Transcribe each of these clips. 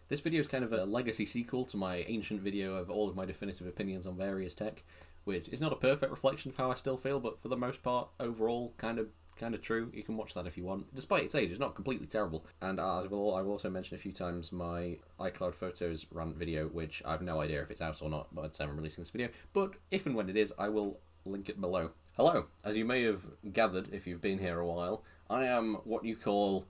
This video is kind of a legacy sequel to my ancient video of all of my definitive opinions on various tech, which is not a perfect reflection of how I still feel, but for the most part, overall, kind of true. You can watch that if you want. Despite its age, it's not completely terrible. And I will also mention a few times my iCloud Photos rant video, which I have no idea if it's out or not by the time I'm releasing this video. But if and when it is, I will link it below. Hello. As you may have gathered, if you've been here a while, I am what you call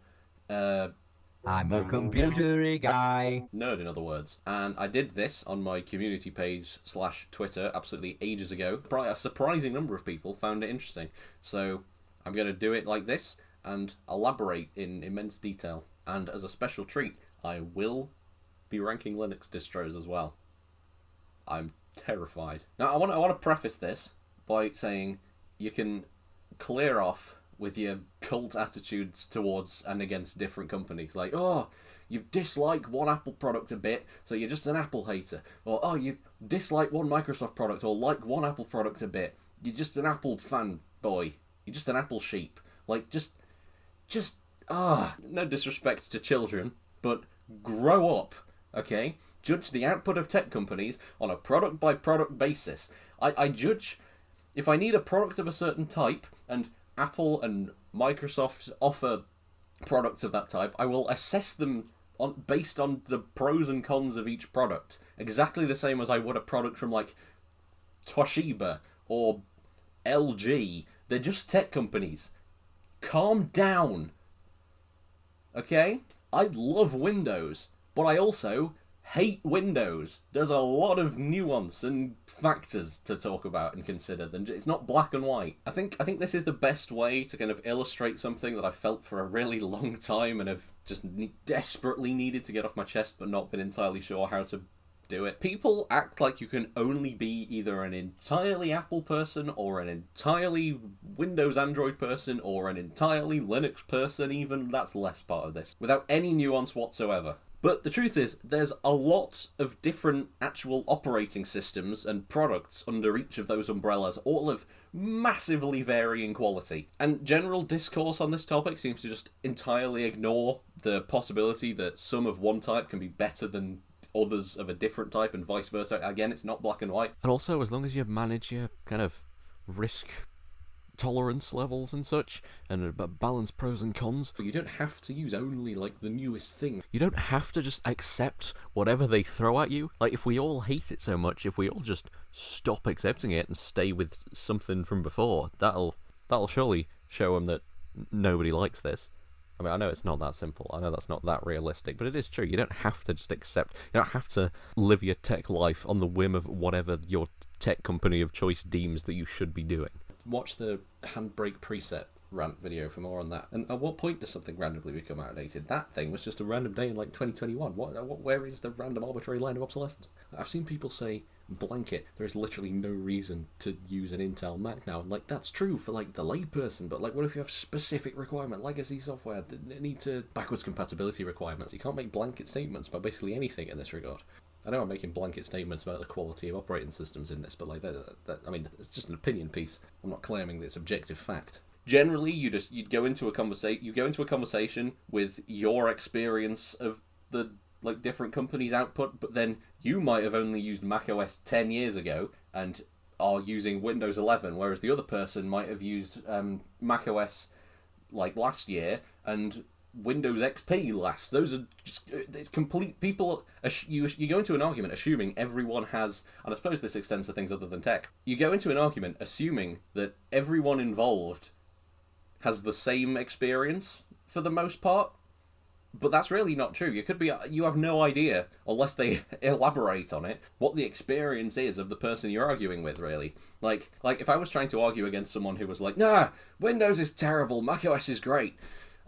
I'm a computery guy. Nerd, in other words. And I did this on my community page / Twitter absolutely ages ago. A surprising number of people found it interesting. So I'm going to do it like this and elaborate in immense detail. And as a special treat, I will be ranking Linux distros as well. I'm terrified. Now, I want to preface this by saying you can clear off with your cult attitudes towards and against different companies. Like, oh, you dislike one Apple product a bit, so you're just an Apple hater. Or, oh, you dislike one Microsoft product or like one Apple product a bit. You're just an Apple fanboy. You're just an Apple sheep. Like, no disrespect to children, but grow up, okay? Judge the output of tech companies on a product-by-product basis. I judge if I need a product of a certain type, and Apple and Microsoft offer products of that type, I will assess them based on the pros and cons of each product. Exactly the same as I would a product from, like, Toshiba or LG. They're just tech companies. Calm down. Okay? I love Windows, but I also hate Windows. There's a lot of nuance and factors to talk about and consider. It's not black and white. I think this is the best way to kind of illustrate something that I felt for a really long time and have just desperately needed to get off my chest but not been entirely sure how to do it. People act like you can only be either an entirely Apple person or an entirely Windows Android person or an entirely Linux person even. That's less part of this. Without any nuance whatsoever. But the truth is, there's a lot of different actual operating systems and products under each of those umbrellas, all of massively varying quality. And general discourse on this topic seems to just entirely ignore the possibility that some of one type can be better than others of a different type and vice versa. Again, it's not black and white. And also, as long as you manage your kind of risk tolerance levels and such, and balance pros and cons, you don't have to use only, like, the newest thing. You don't have to just accept whatever they throw at you. Like, if we all hate it so much, if we all just stop accepting it and stay with something from before, that'll surely show them that nobody likes this. I mean, I know it's not that simple. I know that's not that realistic, but it is true. You don't have to just accept. You don't have to live your tech life on the whim of whatever your tech company of choice deems that you should be doing. Watch the handbrake preset rant video for more on that. And at what point does something randomly become outdated? That thing was just a random day in, like, 2021. Where is the random arbitrary line of obsolescence? I've seen people say, blanket, there is literally no reason to use an Intel Mac now. And, like, that's true for, like, the layperson, but, like, what if you have specific requirement, legacy software, that need to backwards compatibility requirements? You can't make blanket statements about basically anything in this regard. I know I'm making blanket statements about the quality of operating systems in this, but, like, I mean, it's just an opinion piece. I'm not claiming that it's objective fact. Generally, you go into a conversation with your experience of the, like, different companies' output, but then you might have only used macOS 10 years ago and are using Windows 11, whereas the other person might have used macOS, like, last year and Windows XP last. Those are just, it's complete. People, you go into an argument assuming everyone has, and I suppose this extends to things other than tech. You go into an argument assuming that everyone involved has the same experience for the most part, but that's really not true. You have no idea, unless they elaborate on it, what the experience is of the person you're arguing with, really. Like if I was trying to argue against someone who was like, nah, Windows is terrible, macOS is great,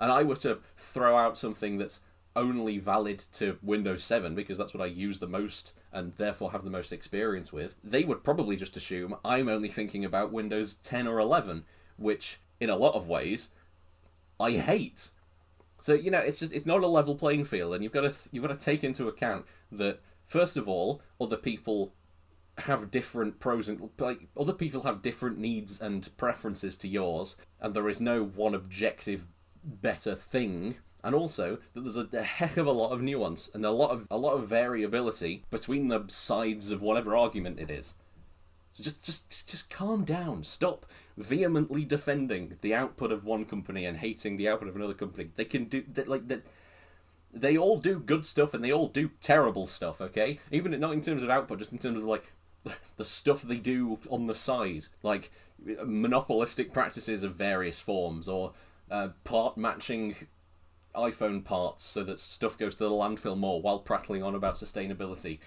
and I were to throw out something that's only valid to Windows 7, because that's what I use the most and therefore have the most experience with, they would probably just assume I'm only thinking about Windows 10 or 11, which, in a lot of ways, I hate. So, you know, it's not a level playing field, and you've got to take into account that, first of all, other people have different pros and, like, other people have different needs and preferences to yours, and there is no one objective better thing and also that there's a heck of a lot of nuance and a lot of variability between the sides of whatever argument it is. So just calm down. Stop vehemently defending the output of one company and hating the output of another company. They can do that, like that. They all do good stuff and they all do terrible stuff. Okay, even not in terms of output, just in terms of like the stuff they do on the side, like monopolistic practices of various forms, or part matching iPhone parts so that stuff goes to the landfill more while prattling on about sustainability.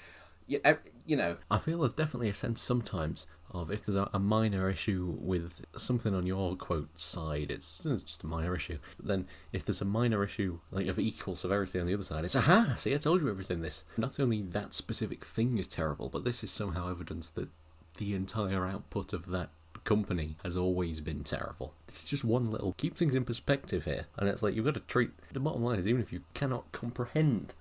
You know, I feel there's definitely a sense sometimes of if there's a minor issue with something on your quote side, it's just a minor issue. But then if there's a minor issue like of equal severity on the other side, it's aha, see, I told you everything. This not only that specific thing is terrible, but this is somehow evidence that the entire output of that company has always been terrible. It's just one little keep things in perspective here, and it's like you've got to treat the bottom line is even if you cannot comprehend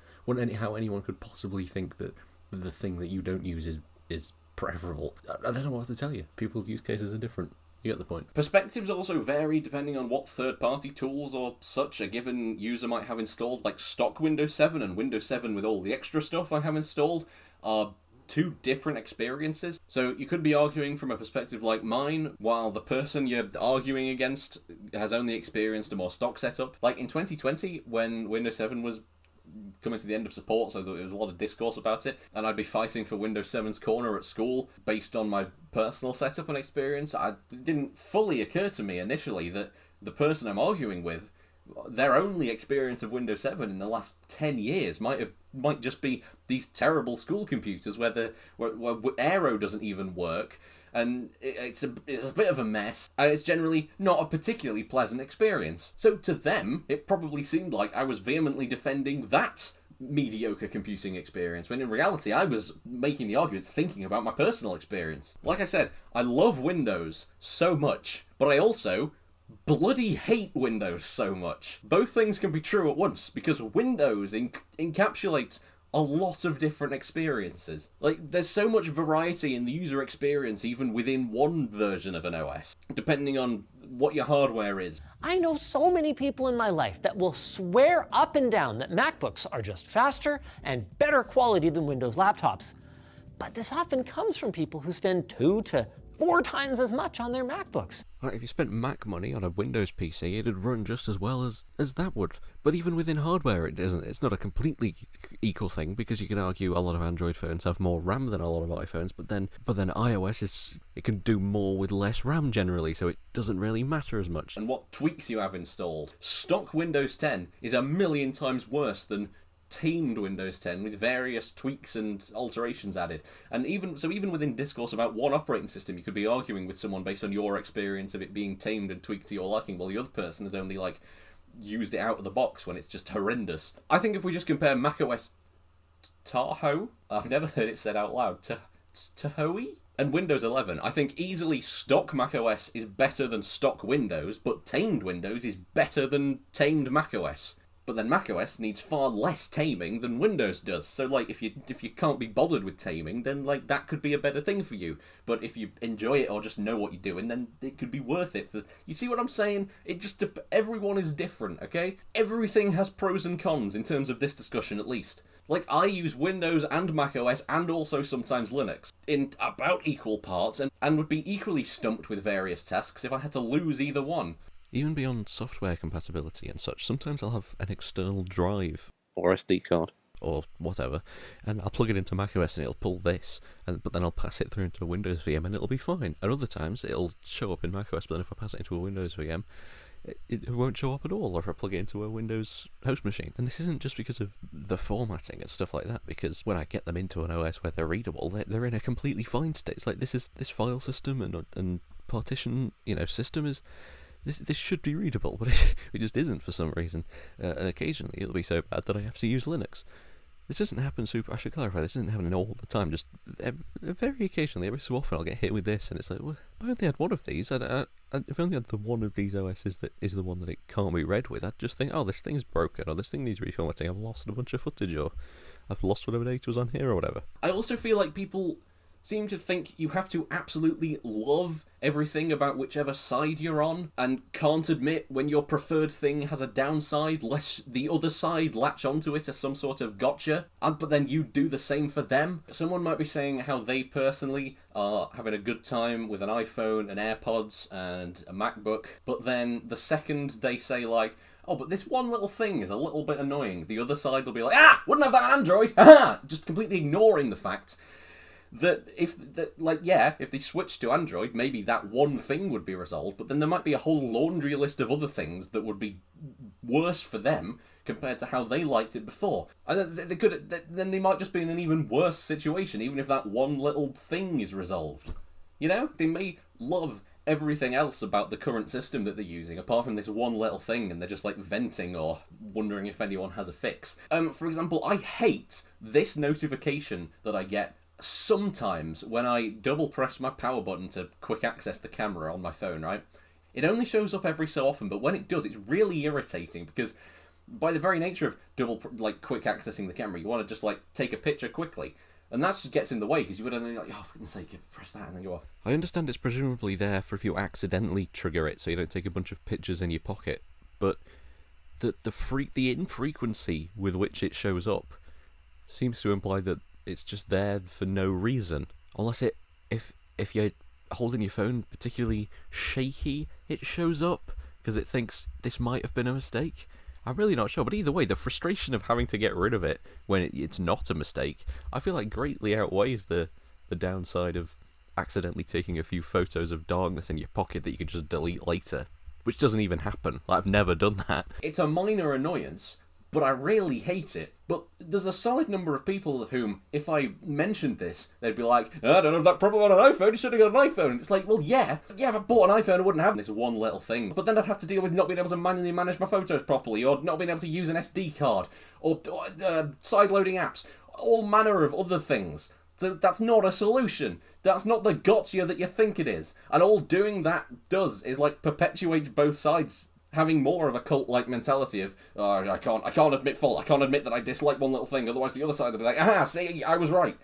how anyone could possibly think that the thing that you don't use is preferable. I don't know what to tell you. People's use cases are different. You get the point. Perspectives also vary depending on what third-party tools or such a given user might have installed. Like stock Windows 7 and Windows 7 with all the extra stuff I have installed are two different experiences. So you could be arguing from a perspective like mine, while the person you're arguing against has only experienced a more stock setup. Like in 2020, when Windows 7 was coming to the end of support, so there was a lot of discourse about it, and I'd be fighting for Windows 7's corner at school based on my personal setup and experience. It didn't fully occur to me initially that the person I'm arguing with, their only experience of Windows 7 in the last 10 years might just be these terrible school computers where Aero doesn't even work, and it's a bit of a mess, and it's generally not a particularly pleasant experience. So to them, it probably seemed like I was vehemently defending that mediocre computing experience, when in reality I was making the arguments thinking about my personal experience. Like I said, I love Windows so much, but I also bloody hate Windows so much. Both things can be true at once, because Windows encapsulates a lot of different experiences. Like, there's so much variety in the user experience even within one version of an OS, depending on what your hardware is. I know so many people in my life that will swear up and down that MacBooks are just faster and better quality than Windows laptops. But this often comes from people who spend 2 to 4 times as much on their MacBooks. Like if you spent Mac money on a Windows PC, it'd run just as well as that would. But even within hardware, it isn't. It's not a completely equal thing, because you can argue a lot of Android phones have more RAM than a lot of iPhones, but then iOS it can do more with less RAM generally, so it doesn't really matter as much. And what tweaks you have installed. Stock Windows 10 is a million times worse than tamed Windows 10 with various tweaks and alterations added. And even within discourse about one operating system, you could be arguing with someone based on your experience of it being tamed and tweaked to your liking, while the other person has only used it out of the box when it's just horrendous. I think if we just compare macOS Tahoe, I've never heard it said out loud, Tahoe, and Windows 11, I think easily stock macOS is better than stock Windows, but tamed Windows is better than tamed macOS. But then macOS needs far less taming than Windows does. So, if you can't be bothered with taming, then, that could be a better thing for you. But if you enjoy it or just know what you're doing, then it could be worth it. You see what I'm saying? Everyone is different, okay? Everything has pros and cons in terms of this discussion, at least. I use Windows and macOS and also sometimes Linux in about equal parts, and would be equally stumped with various tasks if I had to lose either one. Even beyond software compatibility and such, sometimes I'll have an external drive or SD card or whatever, and I'll plug it into macOS and it'll pull this, but then I'll pass it through into a Windows VM and it'll be fine. And other times it'll show up in macOS, but then if I pass it into a Windows VM, it won't show up at all, or if I plug it into a Windows host machine. And this isn't just because of the formatting and stuff like that, because when I get them into an OS where they're readable, they're in a completely fine state. It's like this file system and partition system is... This should be readable, but it just isn't for some reason. And occasionally it'll be so bad that I have to use Linux. This doesn't happen I should clarify, this isn't happening all the time, just very occasionally, every so often I'll get hit with this, and it's like, well, I only had one of these, if I only had the one of these OSs that is the one that it can't be read with, I'd just think, oh, this thing's broken, or this thing needs reformatting, I've lost a bunch of footage, or I've lost whatever data was on here, or whatever. I also feel like people seem to think you have to absolutely love everything about whichever side you're on, and can't admit when your preferred thing has a downside, lest the other side latch onto it as some sort of gotcha, but then you do the same for them. Someone might be saying how they personally are having a good time with an iPhone and AirPods and a MacBook, but then the second they say, like, oh, but this one little thing is a little bit annoying, the other side will be like, wouldn't have that on Android, just completely ignoring the fact that if they switched to Android, maybe that one thing would be resolved, but then there might be a whole laundry list of other things that would be worse for them compared to how they liked it before. And then they might just be in an even worse situation, even if that one little thing is resolved. You know, they may love everything else about the current system that they're using, apart from this one little thing, and they're just like venting or wondering if anyone has a fix. For example, I hate this notification that I get sometimes when I double press my power button to quick access the camera on my phone, right? It only shows up every so often, but when it does, it's really irritating because by the very nature of quick accessing the camera, you want to just like take a picture quickly. And that just gets in the way because you would only like, oh, for goodness sake, press that and then go off. I understand it's presumably there for if you accidentally trigger it so you don't take a bunch of pictures in your pocket, but the infrequency with which it shows up seems to imply that it's just there for no reason. Unless if you're holding your phone particularly shaky, it shows up because it thinks this might have been a mistake. I'm really not sure, but either way, the frustration of having to get rid of it when it's not a mistake, I feel like greatly outweighs the downside of accidentally taking a few photos of darkness in your pocket that you can just delete later, which doesn't even happen. Like, I've never done that. It's a minor annoyance, but I really hate it. But there's a solid number of people whom, if I mentioned this, they'd be like, I don't have that problem on an iPhone, you should have got an iPhone. And it's like, well, yeah, if I bought an iPhone, I wouldn't have this one little thing. But then I'd have to deal with not being able to manually manage my photos properly, or not being able to use an SD card, or side-loading apps, all manner of other things. So that's not a solution. That's not the gotcha that you think it is. And all doing that does is, like, perpetuate both sides having more of a cult-like mentality of, oh, I can't admit fault, I can't admit that I dislike one little thing, otherwise the other side will be like, see, I was right.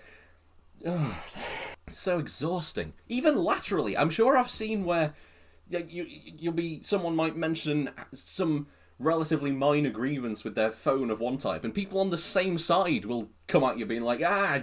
It's so exhausting. Even laterally, I'm sure I've seen where someone might mention some relatively minor grievance with their phone of one type, and people on the same side will come at you being like,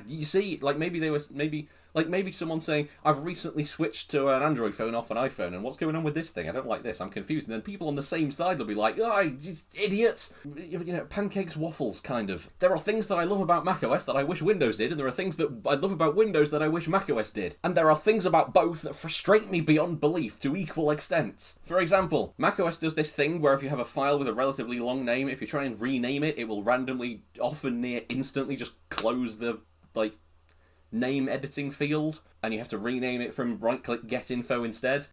you see, like maybe someone saying, I've recently switched to an Android phone off an iPhone, and what's going on with this thing? I don't like this, I'm confused. And then people on the same side will be like, you idiot! You know, pancakes, waffles, kind of. There are things that I love about macOS that I wish Windows did, and there are things that I love about Windows that I wish macOS did. And there are things about both that frustrate me beyond belief to equal extents. For example, macOS does this thing where if you have a file with a relatively long name, if you try and rename it, it will randomly, often near instantly, just close the, name editing field, and you have to rename it from right-click get info instead.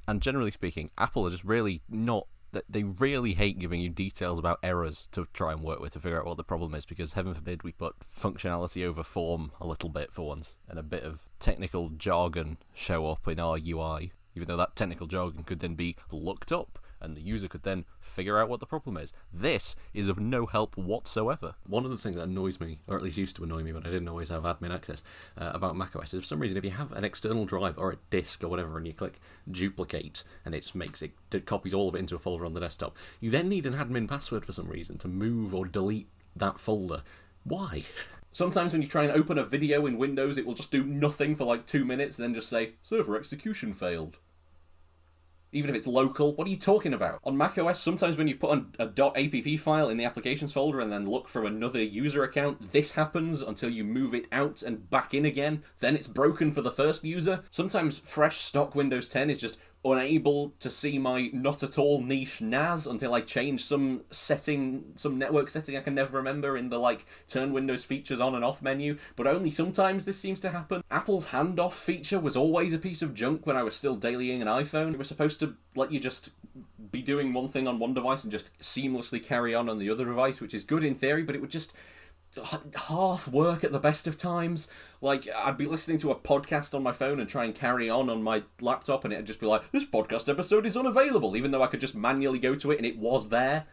And generally speaking, Apple are just really not... They really hate giving you details about errors to try and work with to figure out what the problem is, because heaven forbid we put functionality over form a little bit for once, and a bit of technical jargon show up in our UI, even though that technical jargon could then be looked up, and the user could then figure out what the problem is. This is of no help whatsoever. One of the things that annoys me, or at least used to annoy me, but I didn't always have admin access, about macOS is for some reason if you have an external drive or a disk or whatever and you click duplicate and it just copies all of it into a folder on the desktop, you then need an admin password for some reason to move or delete that folder. Why? Sometimes when you try and open a video in Windows, it will just do nothing for like 2 minutes and then just say, server execution failed. Even if it's local, what are you talking about? On macOS, sometimes when you put a .app file in the applications folder and then look for another user account, this happens until you move it out and back in again, then it's broken for the first user. Sometimes fresh stock Windows 10 is just unable to see my not at all niche NAS until I change some network setting I can never remember in the turn Windows features on and off menu, but only sometimes this seems to happen. Apple's handoff feature was always a piece of junk when I was still dailying an iPhone. It was supposed to let you just be doing one thing on one device and just seamlessly carry on the other device, which is good in theory, but it would just half work at the best of times. I'd be listening to a podcast on my phone and try and carry on my laptop, and it'd just be like, this podcast episode is unavailable, even though I could just manually go to it and it was there.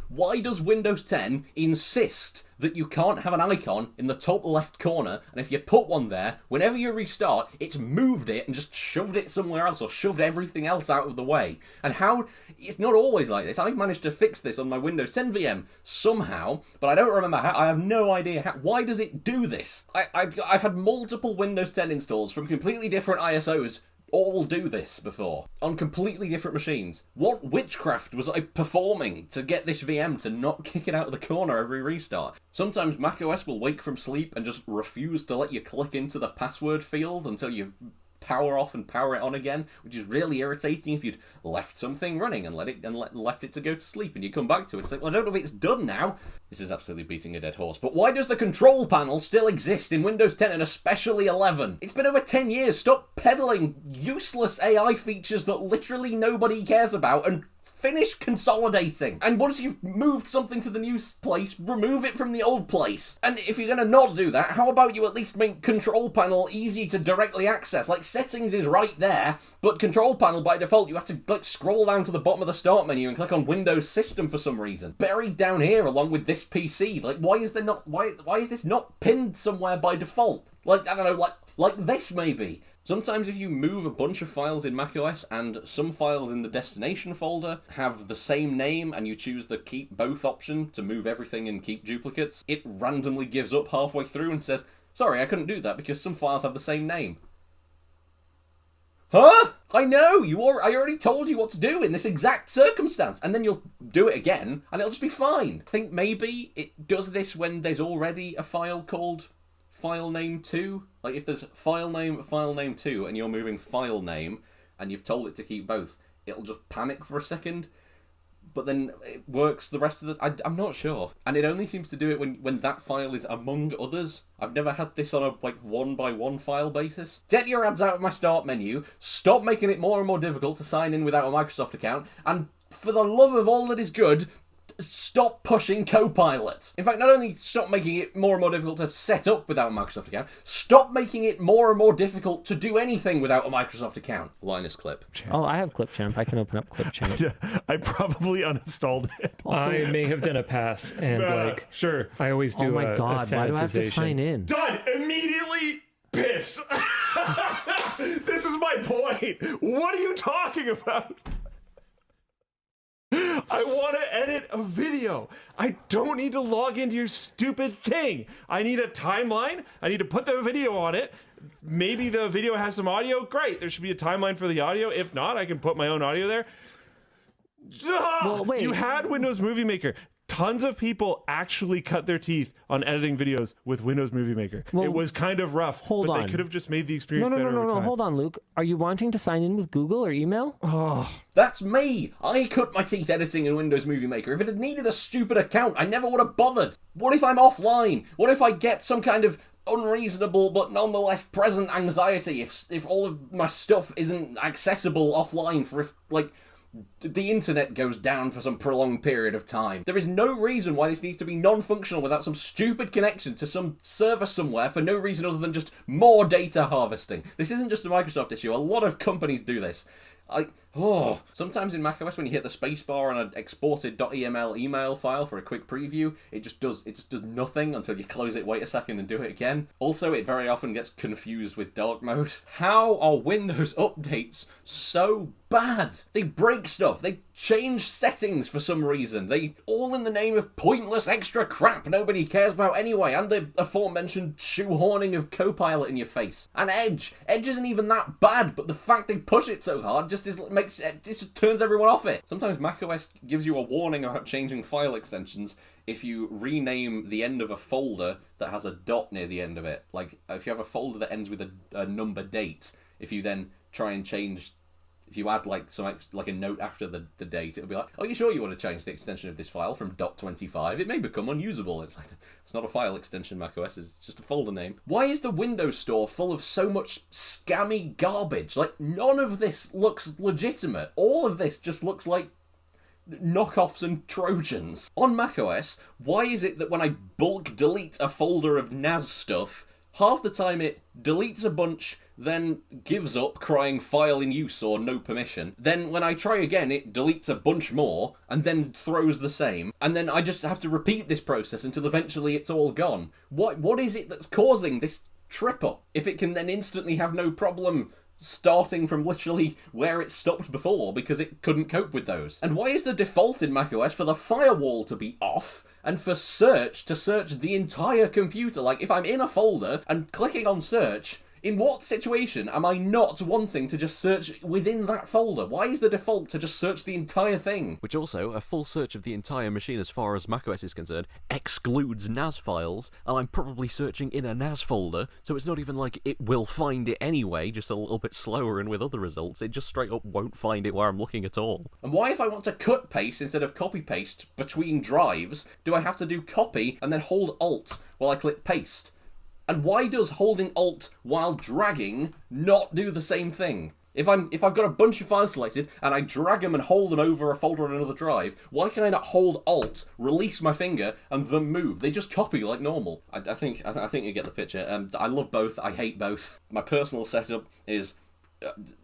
Why does Windows 10 insist that you can't have an icon in the top left corner, and if you put one there, whenever you restart, it's moved it and just shoved it somewhere else, or shoved everything else out of the way? And how... It's not always like this. I've managed to fix this on my Windows 10 VM somehow, but I don't remember how. I have no idea how. Why does it do this? I've had multiple Windows 10 installs from completely different ISOs all do this before, on completely different machines. What witchcraft was I performing to get this VM to not kick it out of the corner every restart? Sometimes macOS will wake from sleep and just refuse to let you click into the password field until you power off and power it on again, which is really irritating if you'd left something running and left it to go to sleep and you come back to it. It's like, well, I don't know if it's done now. This is absolutely beating a dead horse. But why does the control panel still exist in Windows 10 and especially 11? It's been over 10 years. Stop peddling useless AI features that literally nobody cares about and finish consolidating. And once you've moved something to the new place, remove it from the old place. And if you're going to not do that, how about you at least make control panel easy to directly access? Like, settings is right there, but control panel by default, you have to like scroll down to the bottom of the start menu and click on Windows System for some reason. Buried down here along with this PC. Like, why is this not pinned somewhere by default? Like, I don't know, like this maybe. Sometimes if you move a bunch of files in macOS and some files in the destination folder have the same name and you choose the keep both option to move everything and keep duplicates, it randomly gives up halfway through and says, sorry, I couldn't do that because some files have the same name. Huh? I know! I already told you what to do in this exact circumstance, and then you'll do it again and it'll just be fine. I think maybe it does this when there's already a file called file name 2. Like, if there's file name 2 and you're moving file name and you've told it to keep both, it'll just panic for a second, but then it works the rest of the... I'm not sure. And it only seems to do it when that file is among others. I've never had this on a one-by-one file basis. Get your ads out of my start menu, stop making it more and more difficult to sign in without a Microsoft account, and for the love of all that is good, stop pushing Copilot. In fact, not only stop making it more and more difficult to set up without a Microsoft account, stop making it more and more difficult to do anything without a Microsoft account. Linus Clipchamp. Oh, I have Clipchamp. I can open up Clipchamp. I probably uninstalled it. I may have done a pass and sure. I always do. Oh my god! Why do I have to sign in? Done immediately. Pissed. This is my point. What are you talking about? I want to edit a video. I don't need to log into your stupid thing. I need a timeline. I need to put the video on it. Maybe the video has some audio. Great. There should be a timeline for the audio. If not, I can put my own audio there. Well, wait. You had Windows Movie Maker. Tons of people actually cut their teeth on editing videos with Windows Movie Maker. Well, it was kind of rough, but they could have just made the experience better over time. No, hold on, Luke. Are you wanting to sign in with Google or email? Oh. That's me! I cut my teeth editing in Windows Movie Maker. If it had needed a stupid account, I never would have bothered. What if I'm offline? What if I get some kind of unreasonable but nonetheless present anxiety if all of my stuff isn't accessible offline for if, like, the internet goes down for some prolonged period of time? There is no reason why this needs to be non-functional without some stupid connection to some server somewhere for no reason other than just more data harvesting. This isn't just a Microsoft issue. A lot of companies do this. Sometimes in macOS when you hit the spacebar on an exported .eml email file for a quick preview, it just does nothing until you close it, wait a second, and do it again. Also, it very often gets confused with dark mode. How are Windows updates so bad? They break stuff. They change settings for some reason. They all in the name of pointless extra crap nobody cares about anyway, and the aforementioned shoehorning of Copilot in your face. And Edge isn't even that bad, but the fact they push it so hard just turns everyone off it. Sometimes macOS gives you a warning about changing file extensions if you rename the end of a folder that has a dot near the end of it. Like, if you have a folder that ends with a number date, if you then try and change... If you add a note after the date, it'll be like, "Are you sure you want to change the extension of this file from .25? It may become unusable." It's like, it's not a file extension, macOS, it's just a folder name. Why is the Windows Store full of so much scammy garbage? Like, none of this looks legitimate. All of this just looks like knockoffs and Trojans. On macOS, why is it that when I bulk delete a folder of NAS stuff, half the time it deletes a bunch then gives up, crying file in use or no permission. Then when I try again, it deletes a bunch more, and then throws the same. And then I just have to repeat this process until eventually it's all gone. What is it that's causing this trip up? If it can then instantly have no problem starting from literally where it stopped before because it couldn't cope with those. And why is the default in macOS for the firewall to be off and for search to search the entire computer? Like, if I'm in a folder and clicking on search, in what situation am I not wanting to just search within that folder? Why is the default to just search the entire thing? Which also, a full search of the entire machine as far as macOS is concerned excludes NAS files, and I'm probably searching in a NAS folder, so it's not even like it will find it anyway, just a little bit slower and with other results. It just straight up won't find it where I'm looking at all. And why, if I want to cut paste instead of copy paste between drives, do I have to do copy and then hold Alt while I click paste? And why does holding Alt while dragging not do the same thing? If I've got a bunch of files selected and I drag them and hold them over a folder on another drive, why can I not hold Alt, release my finger, and then move? They just copy like normal. I think you get the picture. I love both. I hate both. My personal setup is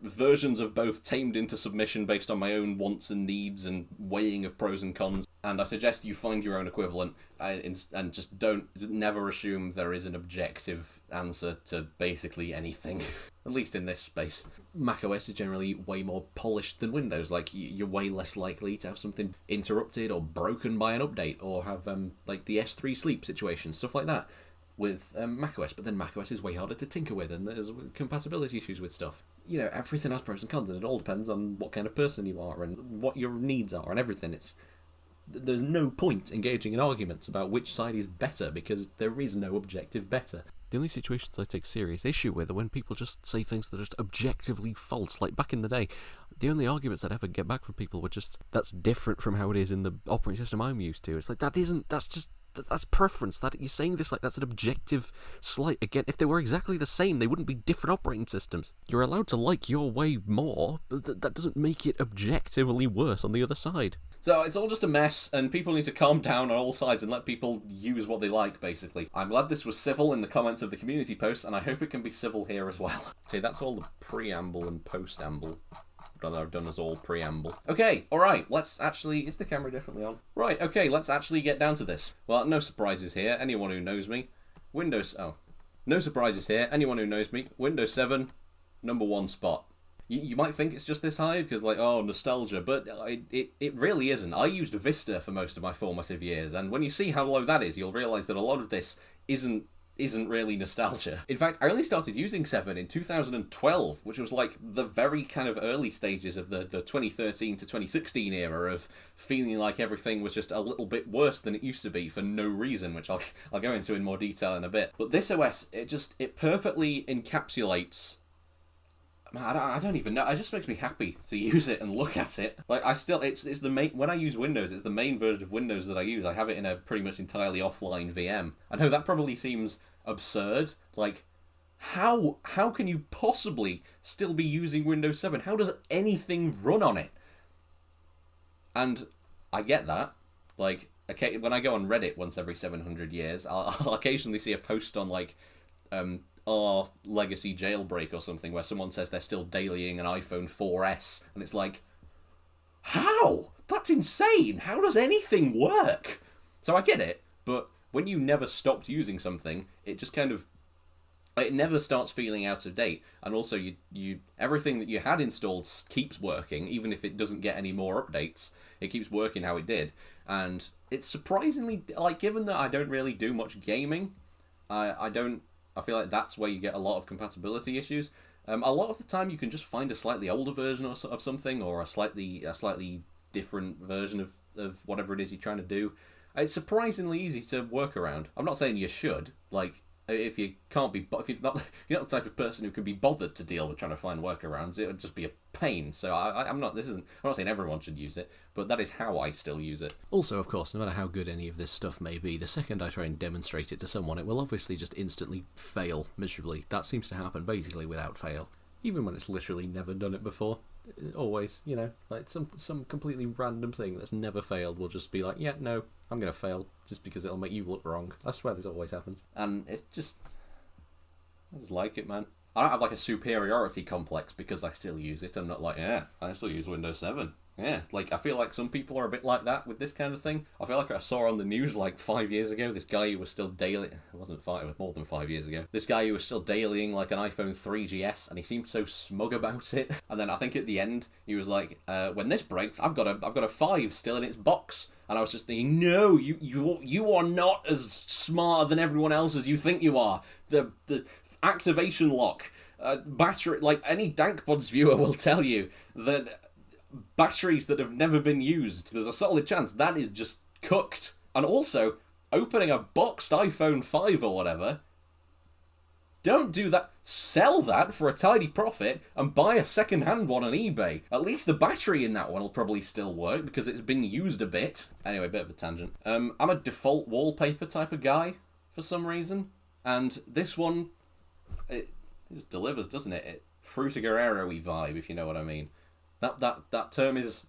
versions of both tamed into submission based on my own wants and needs and weighing of pros and cons. And I suggest you find your own equivalent and just never assume there is an objective answer to basically anything. At least in this space. macOS is generally way more polished than Windows. Like, you're way less likely to have something interrupted or broken by an update, or have like the S3 sleep situation, stuff like that with macOS. But then macOS is way harder to tinker with, and there's compatibility issues with stuff. You know, everything has pros and cons, and it all depends on what kind of person you are and what your needs are and everything. There's no point engaging in arguments about which side is better, because there is no objective better. The only situations I take serious issue with are when people just say things that are just objectively false. Like, back in the day, the only arguments I'd ever get back from people were just, that's different from how it is in the operating system I'm used to. It's like, that's preference. That you're saying this like that's an objective slight. Again, if they were exactly the same, they wouldn't be different operating systems. You're allowed to like your way more, but that doesn't make it objectively worse on the other side. So it's all just a mess, and people need to calm down on all sides and let people use what they like, basically. I'm glad this was civil in the comments of the community post, and I hope it can be civil here as well. Okay, that's all the preamble and post-amble that I've done as all preamble. Okay, alright, let's actually... Is the camera definitely on? Right, okay, let's actually get down to this. Well, no surprises here. Anyone who knows me. No surprises here. Anyone who knows me. Windows 7, #1 spot. You might think it's just this high, because, like, oh, nostalgia, but it really isn't. I used Vista for most of my formative years, and when you see how low that is, you'll realise that a lot of this isn't really nostalgia. In fact, I only started using 7 in 2012, which was, like, the very kind of early stages of the 2013 to 2016 era of feeling like everything was just a little bit worse than it used to be for no reason, which I'll go into in more detail in a bit. But this OS, it perfectly encapsulates... I don't even know. It just makes me happy to use it and look at it. Like, it's the main... When I use Windows, it's the main version of Windows that I use. I have it in a pretty much entirely offline VM. I know that probably seems absurd. Like, how can you possibly still be using Windows 7? How does anything run on it? And I get that. Like, okay, when I go on Reddit once every 700 years, I'll occasionally see a post on, like... our legacy jailbreak or something where someone says they're still dailying an iPhone 4S, and it's like, how? That's insane! How does anything work? So I get it, but when you never stopped using something, it just kind of... It never starts feeling out of date, and also you everything that you had installed keeps working, even if it doesn't get any more updates. It keeps working how it did, and it's surprisingly... Like, given that I don't really do much gaming, I feel like that's where you get a lot of compatibility issues. A lot of the time you can just find a slightly older version of something, or a slightly different version of whatever it is you're trying to do. It's surprisingly easy to work around. I'm not saying you should. Like, if you can't be, if you're not the type of person who can be bothered to deal with trying to find workarounds, it would just be a pain. So I'm not saying everyone should use it, but that is how I still use it. Also, of course, no matter how good any of this stuff may be, the second I try and demonstrate it to someone, it will obviously just instantly fail miserably. That seems to happen basically without fail, even when it's literally never done it before. Always, you know, like some completely random thing that's never failed will just be like, yeah, no, I'm gonna fail just because it'll make you look wrong. I swear this always happens, and it's just, I just like it, man. I don't have like a superiority complex because I still use it. I'm not like, yeah, I still use Windows 7. Yeah, like, I feel like some people are a bit like that with this kind of thing. I feel like I saw on the news, like, 5 years ago, this guy who was still it wasn't 5, it was more than 5 years ago. This guy who was still dailying, like, an iPhone 3GS, and he seemed so smug about it. And then I think at the end, he was like, when this breaks, I've got a 5 still in its box. And I was just thinking, no, you are not as smarter than everyone else as you think you are. The activation lock, battery, like, any DankPods viewer will tell you that batteries that have never been used, there's a solid chance that is just cooked. And also, opening a boxed iPhone 5 or whatever, don't do that. Sell that for a tidy profit and buy a second-hand one on eBay. At least the battery in that one will probably still work because it's been used a bit. Anyway, bit of a tangent. I'm a default wallpaper type of guy for some reason, and this one, it just delivers, doesn't it? Fruta Guerrero-y vibe, if you know what I mean. That term is,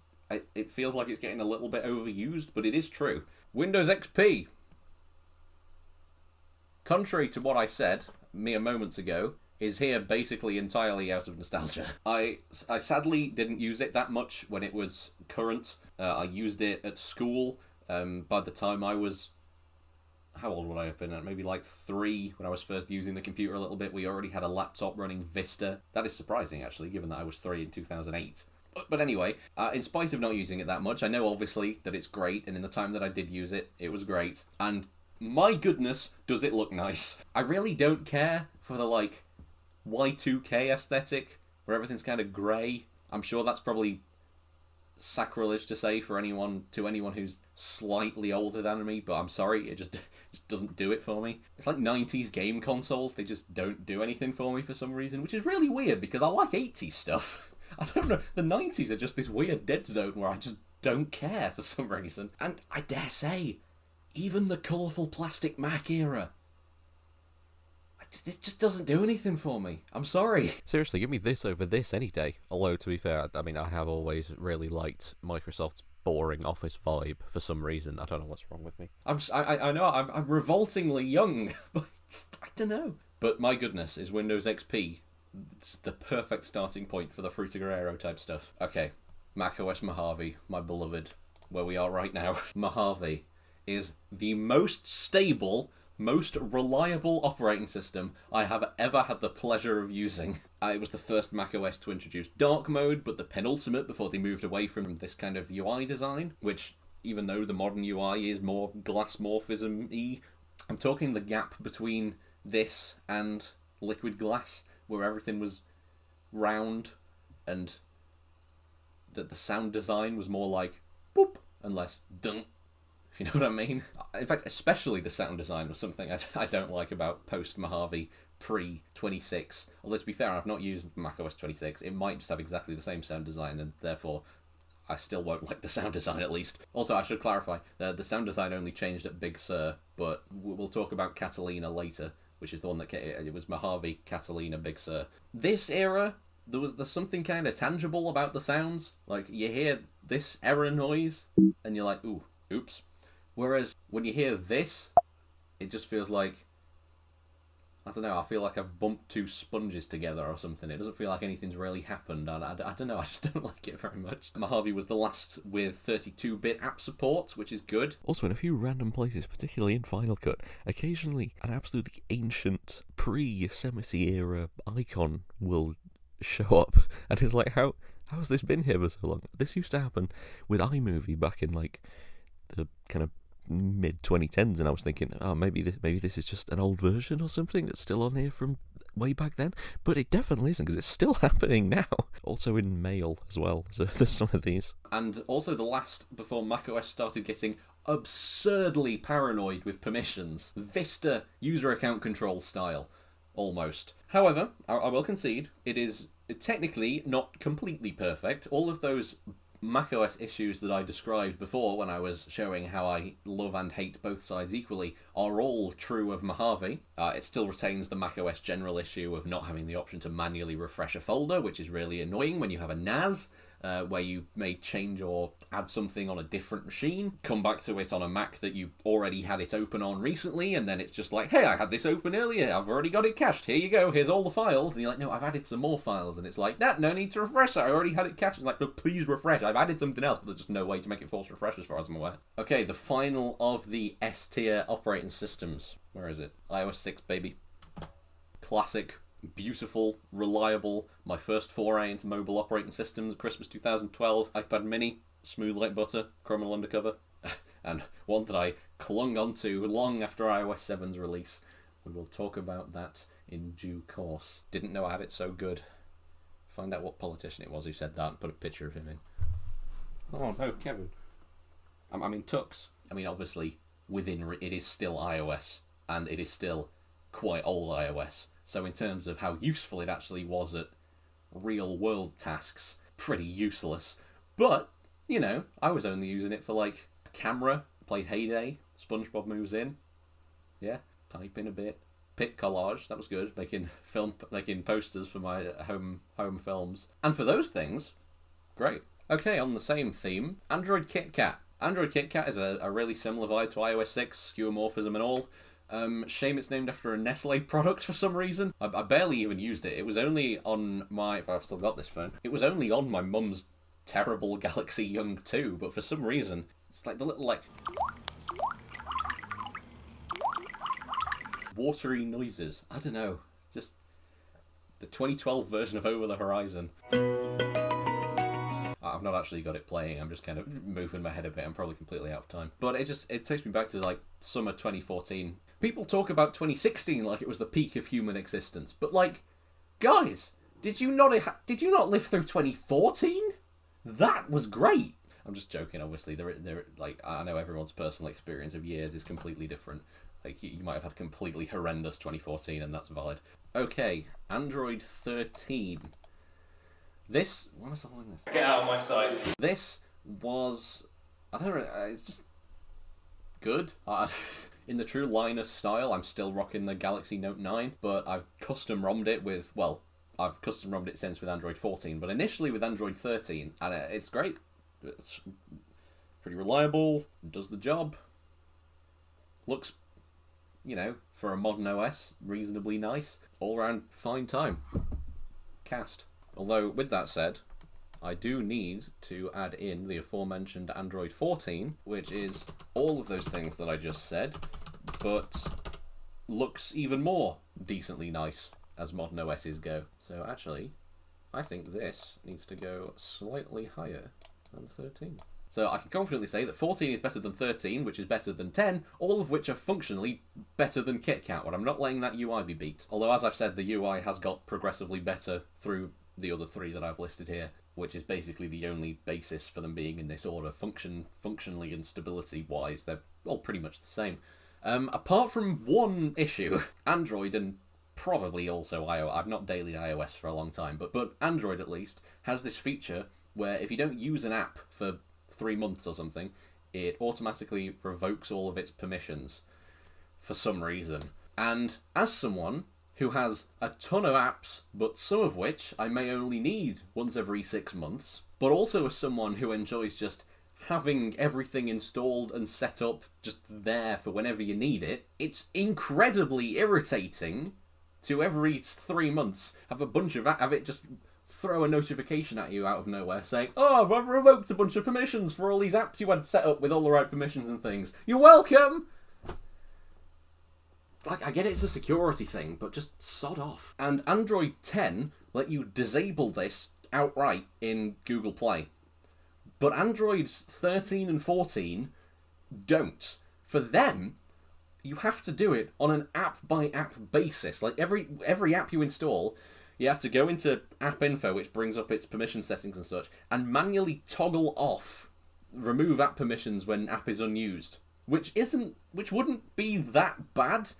it feels like it's getting a little bit overused, but it is true. Windows XP. Contrary to what I said mere moments ago, is here basically entirely out of nostalgia. I sadly didn't use it that much when it was current. I used it at school. By the time I was... How old would I have been at? Maybe like 3 when I was first using the computer a little bit. We already had a laptop running Vista. That is surprising, actually, given that I was 3 in 2008. But anyway, in spite of not using it that much, I know obviously that it's great, and in the time that I did use it, it was great. And my goodness, does it look nice. I really don't care for the, like, Y2K aesthetic, where everything's kind of grey. I'm sure that's probably sacrilege to say for anyone who's slightly older than me, but I'm sorry, it just doesn't do it for me. It's like 90s game consoles, they just don't do anything for me for some reason, which is really weird because I like 80s stuff. I don't know, the 90s are just this weird dead zone where I just don't care for some reason. And I dare say, even the colourful plastic Mac era, it just doesn't do anything for me. I'm sorry. Seriously, give me this over this any day. Although, to be fair, I mean, I have always really liked Microsoft's boring Office vibe for some reason. I don't know what's wrong with me. I know, I'm revoltingly young, but I don't know. But my goodness, is Windows XP it's the perfect starting point for the Fruta Guerrero type stuff. Okay, macOS Mojave, my beloved, where we are right now. Mojave is the most stable, most reliable operating system I have ever had the pleasure of using. It was the first macOS to introduce dark mode, but the penultimate before they moved away from this kind of UI design, which, even though the modern UI is more glass morphism-y, I'm talking the gap between this and liquid glass, where everything was round and that the sound design was more like boop and less dun, if you know what I mean. In fact, especially the sound design was something I don't like about post-Mojave, pre-26. Although, to be fair, I've not used macOS 26. It might just have exactly the same sound design, and therefore I still won't like the sound design, at least. Also, I should clarify, the sound design only changed at Big Sur, but we'll talk about Catalina later, which is the one that it was Mojave, Catalina, Big Sur. This era, there's something kind of tangible about the sounds. Like, you hear this error noise, and you're like, ooh, oops. Whereas, when you hear this, it just feels like, I don't know, I feel like I've bumped 2 sponges together or something. It doesn't feel like anything's really happened. I don't know, I just don't like it very much. Mojave was the last with 32-bit app support, which is good. Also, in a few random places, particularly in Final Cut, occasionally an absolutely ancient pre-Yosemite era icon will show up, and it's like, how has this been here for so long? This used to happen with iMovie back in, like, the kind of mid-2010s, and I was thinking, oh, maybe this is just an old version or something that's still on here from way back then, but it definitely isn't, because it's still happening now. Also in Mail as well, so there's some of these. And also the last, before macOS started getting absurdly paranoid with permissions. Vista user account control style, almost. However, I will concede, it is technically not completely perfect. All of those macOS issues that I described before when I was showing how I love and hate both sides equally are all true of Mojave. It still retains the macOS general issue of not having the option to manually refresh a folder, which is really annoying when you have a NAS. where you may change or add something on a different machine, come back to it on a Mac that you already had it open on recently, and then it's just like, hey, I had this open earlier, I've already got it cached, here you go, here's all the files, and you're like, no, I've added some more files, and it's like, no need to refresh that, I already had it cached. It's like, no, please refresh, I've added something else, but there's just no way to make it force refresh as far as I'm aware. Okay, the final of the S-tier operating systems. Where is it? iOS 6, baby. Classic, beautiful, reliable, my first foray into mobile operating systems, Christmas 2012, iPad mini, smooth like butter, criminal undercover, and one that I clung onto long after iOS 7's release. We will talk about that in due course. Didn't know I had it so good. Find out what politician it was who said that and put a picture of him in. Oh no, Kevin. I mean, Tux. I mean, obviously, it is still iOS, and it is still quite old iOS. So in terms of how useful it actually was at real-world tasks, pretty useless. But, you know, I was only using it for, like, a camera, played Heyday, SpongeBob moves in, yeah, type in a bit, pic collage, that was good, making posters for my home films. And for those things, great. Okay, on the same theme, Android KitKat. Android KitKat is a really similar vibe to iOS 6, skeuomorphism and all. Shame it's named after a Nestle product for some reason. I barely even used it. It was only on my... if I've still got this phone. It was only on my mum's terrible Galaxy Young 2, but for some reason, it's like the little, like... watery noises. I don't know. Just the 2012 version of Over the Horizon. I've not actually got it playing, I'm just kind of moving my head a bit, I'm probably completely out of time. But it takes me back to, like, summer 2014. People talk about 2016 like it was the peak of human existence, but, like, guys, did you not live through 2014? That was great! I'm just joking, obviously. Like, I know everyone's personal experience of years is completely different. Like, you might have had completely horrendous 2014, and that's valid. Okay, Android 13. This... what was the whole thing? Get out of my sight. This was... I don't know, it's just... good. In the true Linus style, I'm still rocking the Galaxy Note 9, but I've custom-ROMmed it with... well, I've custom-ROMmed it since with Android 14, but initially with Android 13, and it's great. It's pretty reliable, does the job. Looks, you know, for a modern OS, reasonably nice. All-round fine time. Cast. Although, with that said, I do need to add in the aforementioned Android 14, which is all of those things that I just said, but looks even more decently nice as modern OSs go. So actually, I think this needs to go slightly higher than 13. So I can confidently say that 14 is better than 13, which is better than 10, all of which are functionally better than KitKat, but I'm not letting that UI be beat. Although, as I've said, the UI has got progressively better through the other three that I've listed here, which is basically the only basis for them being in this order. Functionally and stability-wise, they're all pretty much the same. Apart from one issue, Android and probably also iOS, I've not dailied iOS for a long time, but Android at least has this feature where if you don't use an app for 3 months or something, it automatically revokes all of its permissions for some reason. And as someone who has a ton of apps, but some of which I may only need once every 6 months, but also as someone who enjoys just having everything installed and set up just there for whenever you need it, it's incredibly irritating to every 3 months have a bunch of have it just throw a notification at you out of nowhere saying, oh, I've revoked a bunch of permissions for all these apps you had set up with all the right permissions and things. You're welcome! Like, I get it's a security thing, but just sod off. And Android 10 let you disable this outright in Google Play. But Androids 13 and 14 don't. For them, you have to do it on an app-by-app basis. Like, every app you install, you have to go into App Info, which brings up its permission settings and such, and manually toggle off, remove app permissions when app is unused. Which wouldn't be that bad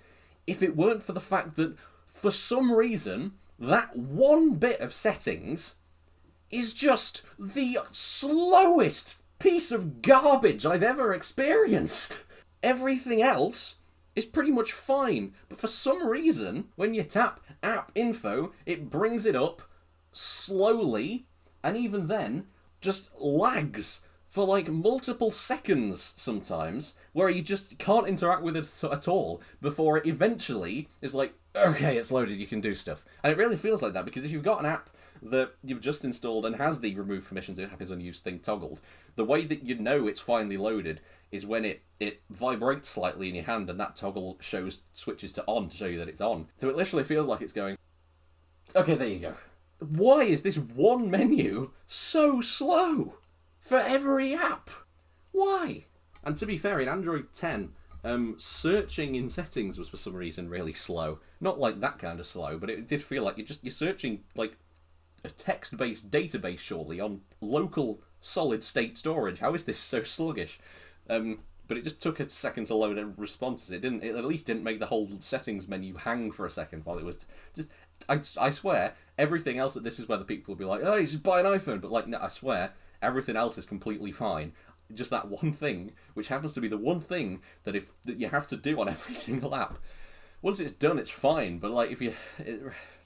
if it weren't for the fact that, for some reason, that one bit of settings is just the slowest piece of garbage I've ever experienced. Everything else is pretty much fine, but for some reason, when you tap App Info, it brings it up slowly, and even then, just lags for like multiple seconds sometimes, where you just can't interact with it at all before it eventually is like, okay, it's loaded, you can do stuff. And it really feels like that, because if you've got an app that you've just installed and has the remove permissions if happens unused thing toggled, the way that you know it's finally loaded is when it vibrates slightly in your hand and that toggle switches to on to show you that it's on. So it literally feels like it's going, okay, there you go. Why is this one menu so slow for every app? Why? And to be fair, in Android 10, searching in settings was for some reason really slow. Not like that kind of slow, but it did feel like you're searching like a text-based database, surely, on local solid-state storage. How is this so sluggish? But it just took a second to load responses. It at least didn't make the whole settings menu hang for a second while it was just. I swear, everything else, this is where the people will be like, oh, you should buy an iPhone. But like, no, I swear, everything else is completely fine. Just that one thing, which happens to be the one thing that you have to do on every single app. Once it's done, it's fine. But like, it's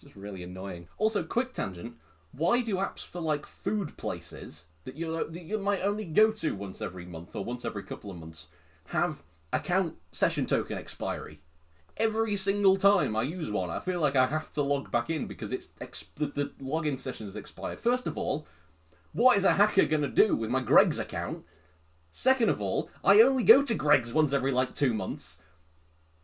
just really annoying. Also, quick tangent. Why do apps for like food places that you might only go to once every month or once every couple of months have account session token expiry? Every single time I use one, I feel like I have to log back in because the login session has expired. First of all, what is a hacker going to do with my Greg's account? Second of all, I only go to Greg's once every like 2 months,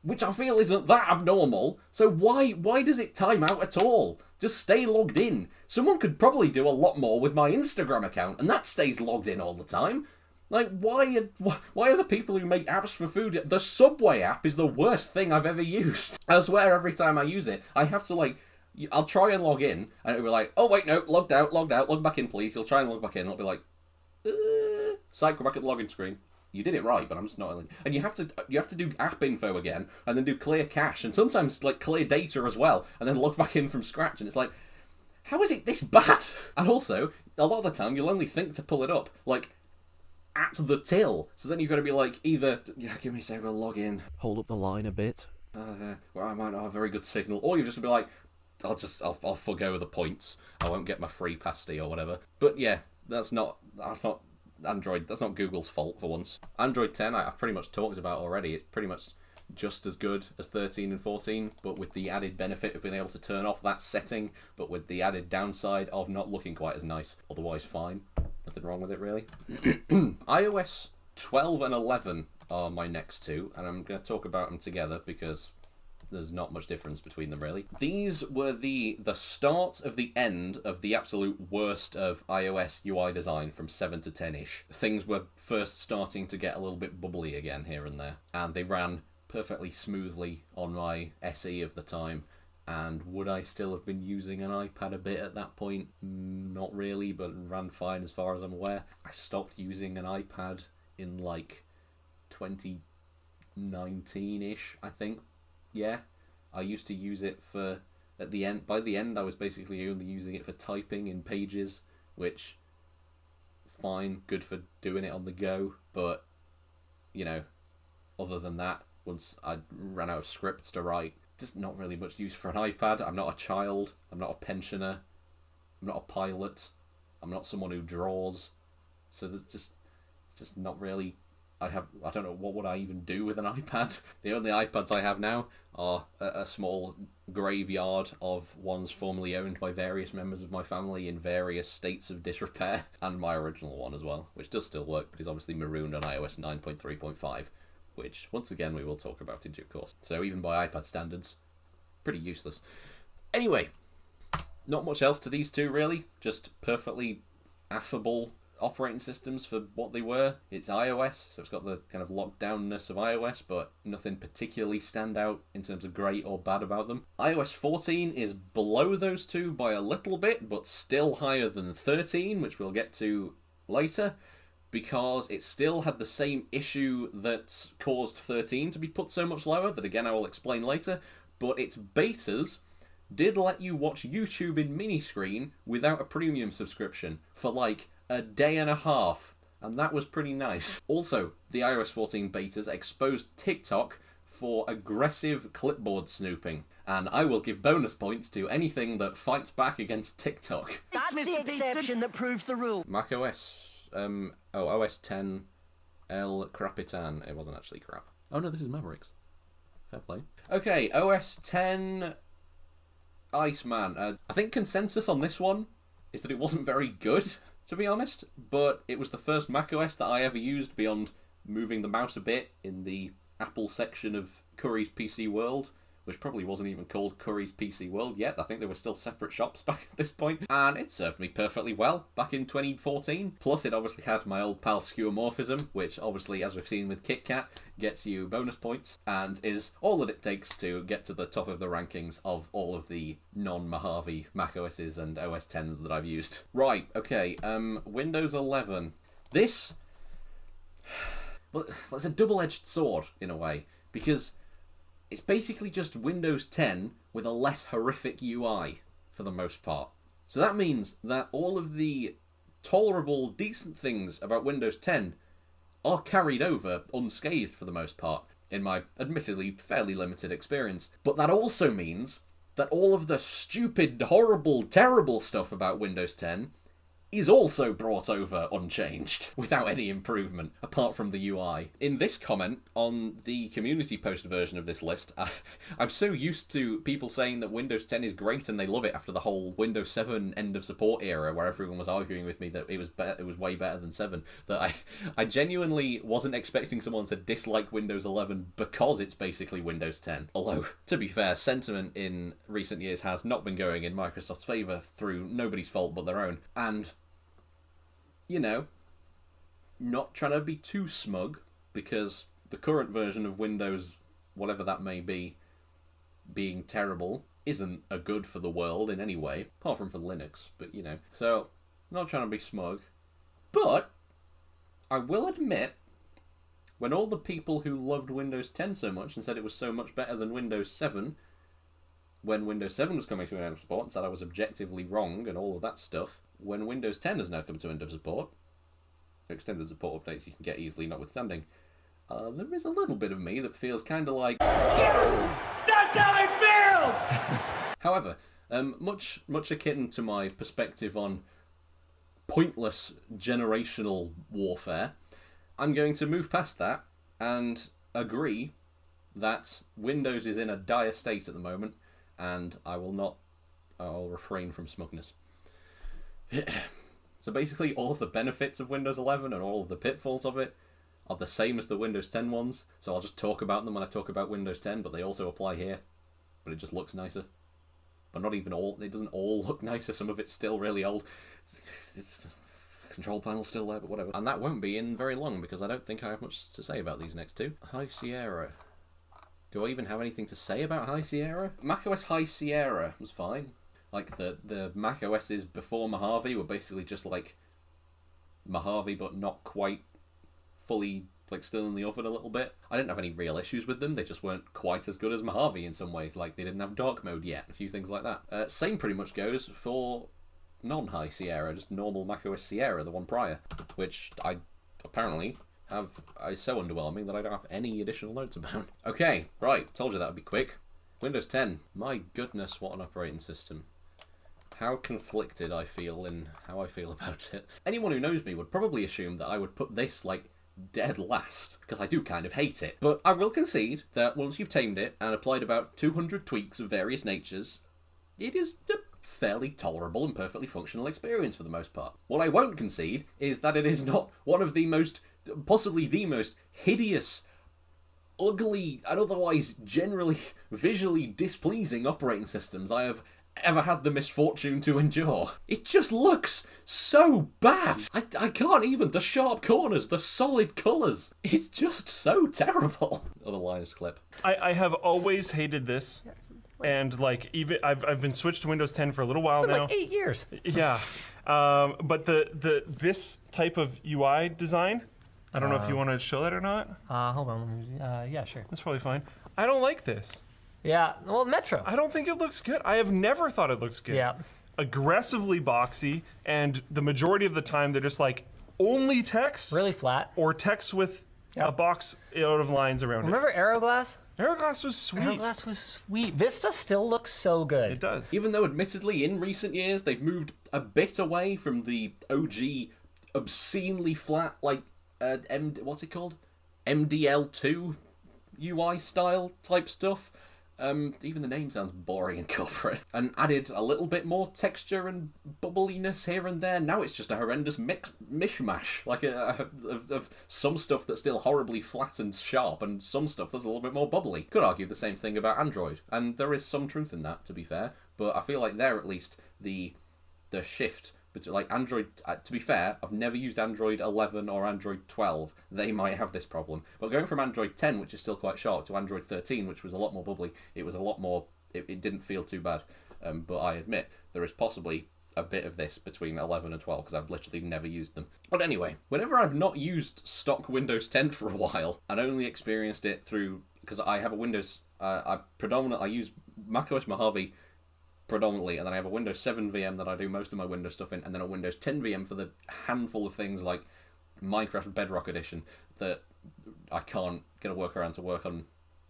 which I feel isn't that abnormal. So why does it time out at all? Just stay logged in. Someone could probably do a lot more with my Instagram account, and that stays logged in all the time. Like, why are the people who make apps for food... The Subway app is the worst thing I've ever used. I swear every time I use it, I have to, like... I'll try and log in, and it'll be like, oh, wait, no, logged out, log back in, please. You'll try and log back in, and it'll be like... Psych, go back at the login screen. You did it right, but I'm just not... And you have to do app info again, and then do clear cache, and sometimes, like, clear data as well, and then log back in from scratch, and it's like... How is it this bad? And also, a lot of the time, you'll only think to pull it up, like... at the till. So then you've got to be like, either, yeah, give me a second, I'll log in. Hold up the line a bit. Well, I might not have a very good signal. Or you've just be like, I'll forgo the points. I won't get my free pasty or whatever. But yeah, that's not Android. That's not Google's fault for once. Android 10, I've pretty much talked about already. It's pretty much just as good as 13 and 14, but with the added benefit of being able to turn off that setting, but with the added downside of not looking quite as nice. Otherwise, fine. Nothing wrong with it, really. iOS 12 and 11 are my next two, and I'm going to talk about them together because there's not much difference between them, really. These were the start of the end of the absolute worst of iOS UI design from 7 to 10-ish. Things were first starting to get a little bit bubbly again here and there, and they ran perfectly smoothly on my SE of the time. And would I still have been using an iPad a bit at that point? Not really, but ran fine as far as I'm aware. I stopped using an iPad in like 2019-ish, I think. Yeah, I used to use it for, by the end I was basically only using it for typing in Pages, which, fine, good for doing it on the go, but, you know, other than that, once I ran out of scripts to write, just not really much use for an iPad. I'm not a child. I'm not a pensioner. I'm not a pilot. I'm not someone who draws. So there's just not really... I don't know, what would I even do with an iPad? The only iPads I have now are a small graveyard of ones formerly owned by various members of my family in various states of disrepair, and my original one as well, which does still work, but is obviously marooned on iOS 9.3.5. Which, once again, we will talk about in due course. So even by iPad standards, pretty useless. Anyway, not much else to these two, really. Just perfectly affable operating systems for what they were. It's iOS, so it's got the kind of lockdownness of iOS, but nothing particularly stand out in terms of great or bad about them. iOS 14 is below those two by a little bit, but still higher than 13, which we'll get to later, because it still had the same issue that caused 13 to be put so much lower, that again I will explain later, but its betas did let you watch YouTube in mini screen without a premium subscription for like a day and a half, and that was pretty nice. Also, the iOS 14 betas exposed TikTok for aggressive clipboard snooping. And I will give bonus points to anything that fights back against TikTok. That's the exception that proves the rule. Mac OS, OS 10, El Crapitan. It wasn't actually crap. Oh no, this is Mavericks. Fair play. Okay, OS 10, Iceman. I think consensus on this one is that it wasn't very good, to be honest, but it was the first macOS that I ever used beyond moving the mouse a bit in the Apple section of Curry's PC World, which probably wasn't even called Curry's PC World yet. I think they were still separate shops back at this point. And it served me perfectly well back in 2014. Plus, it obviously had my old pal Skeuomorphism, which obviously, as we've seen with KitKat, gets you bonus points and is all that it takes to get to the top of the rankings of all of the non-Mojave macOSs and OS 10s that I've used. Right, okay, Windows 11. This... well, it's a double-edged sword, in a way, because it's basically just Windows 10 with a less horrific UI, for the most part. So that means that all of the tolerable, decent things about Windows 10 are carried over unscathed for the most part, in my admittedly fairly limited experience. But that also means that all of the stupid, horrible, terrible stuff about Windows 10 is also brought over unchanged, without any improvement, apart from the UI. In this comment, on the community post version of this list, I'm so used to people saying that Windows 10 is great and they love it after the whole Windows 7 end of support era, where everyone was arguing with me that it was way better than 7, that I genuinely wasn't expecting someone to dislike Windows 11 because it's basically Windows 10. Although, to be fair, sentiment in recent years has not been going in Microsoft's favour through nobody's fault but their own. And you know, not trying to be too smug, because the current version of Windows, whatever that may be, being terrible, isn't a good for the world in any way, apart from for Linux, but you know. So, not trying to be smug. But, I will admit, when all the people who loved Windows 10 so much and said it was so much better than Windows 7, when Windows 7 was coming to an end of support and said I was objectively wrong and all of that stuff, when Windows 10 has now come to end of support, extended support updates you can get easily notwithstanding, there is a little bit of me that feels kind of like... That's how it feels! However, much akin to my perspective on pointless generational warfare, I'm going to move past that and agree that Windows is in a dire state at the moment, and I'll refrain from smugness. So basically all of the benefits of Windows 11 and all of the pitfalls of it are the same as the Windows 10 ones, so I'll just talk about them when I talk about Windows 10, but they also apply here. But it just looks nicer. But not even all, it doesn't all look nicer, some of it's still really old. It's control panel's still there, but whatever. And that won't be in very long, because I don't think I have much to say about these next two. High Sierra. Do I even have anything to say about High Sierra? macOS High Sierra was fine. Like, the Mac OSs before Mojave were basically just like Mojave, but not quite fully, like, still in the oven a little bit. I didn't have any real issues with them. They just weren't quite as good as Mojave in some ways. Like, they didn't have dark mode yet, a few things like that. Same pretty much goes for non-High Sierra, just normal macOS Sierra, the one prior, which I apparently is so underwhelming that I don't have any additional notes about. Okay, right, told you that would be quick. Windows 10. My goodness, what an operating system. How conflicted I feel in how I feel about it. Anyone who knows me would probably assume that I would put this, like, dead last, because I do kind of hate it. But I will concede that once you've tamed it and applied about 200 tweaks of various natures, it is a fairly tolerable and perfectly functional experience for the most part. What I won't concede is that it is not one of the most, possibly the most hideous, ugly, and otherwise generally visually displeasing operating systems I have ever had the misfortune to endure. It just looks so bad. I can't even. The sharp corners, the solid colours. It's just so terrible. Other Linus clip. I have always hated this. And like even I've been switched to Windows 10 for a little while It's been now. like 8 years. Yeah. But this type of UI design, I don't know if you want to show that or not. Hold on. Yeah, sure. That's probably fine. I don't like this. Yeah, well, Metro. I don't think it looks good. I have never thought it looks good. Yeah. Aggressively boxy, and the majority of the time they're just like only text. Really flat. Or text with a box out of lines around Remember Aeroglass? it. Aeroglass was sweet. Aeroglass was sweet. Vista still looks so good. It does. Even though, admittedly, in recent years, they've moved a bit away from the OG obscenely flat, like, what's it called? MDL2 UI style type stuff. Even the name sounds boring and corporate. And added a little bit more texture and bubbliness here and there. Now it's just a horrendous mishmash, like of some stuff that's still horribly flat and sharp, and some stuff that's a little bit more bubbly. Could argue the same thing about Android, and there is some truth in that, to be fair. But I feel like there, at least, the shift. But like Android, to be fair, I've never used Android 11 or Android 12. They might have this problem. But going from Android 10, which is still quite sharp, to Android 13, which was a lot more bubbly, it was a lot more... It didn't feel too bad. But I admit, there is possibly a bit of this between 11 and 12, because I've literally never used them. But anyway, whenever I've not used stock Windows 10 for a while, and only experienced it through... Because I have a Windows... I use macOS Mojave predominantly, and then I have a Windows 7 VM that I do most of my Windows stuff in, and then a Windows 10 VM for the handful of things like Minecraft Bedrock Edition that I can't get a workaround to work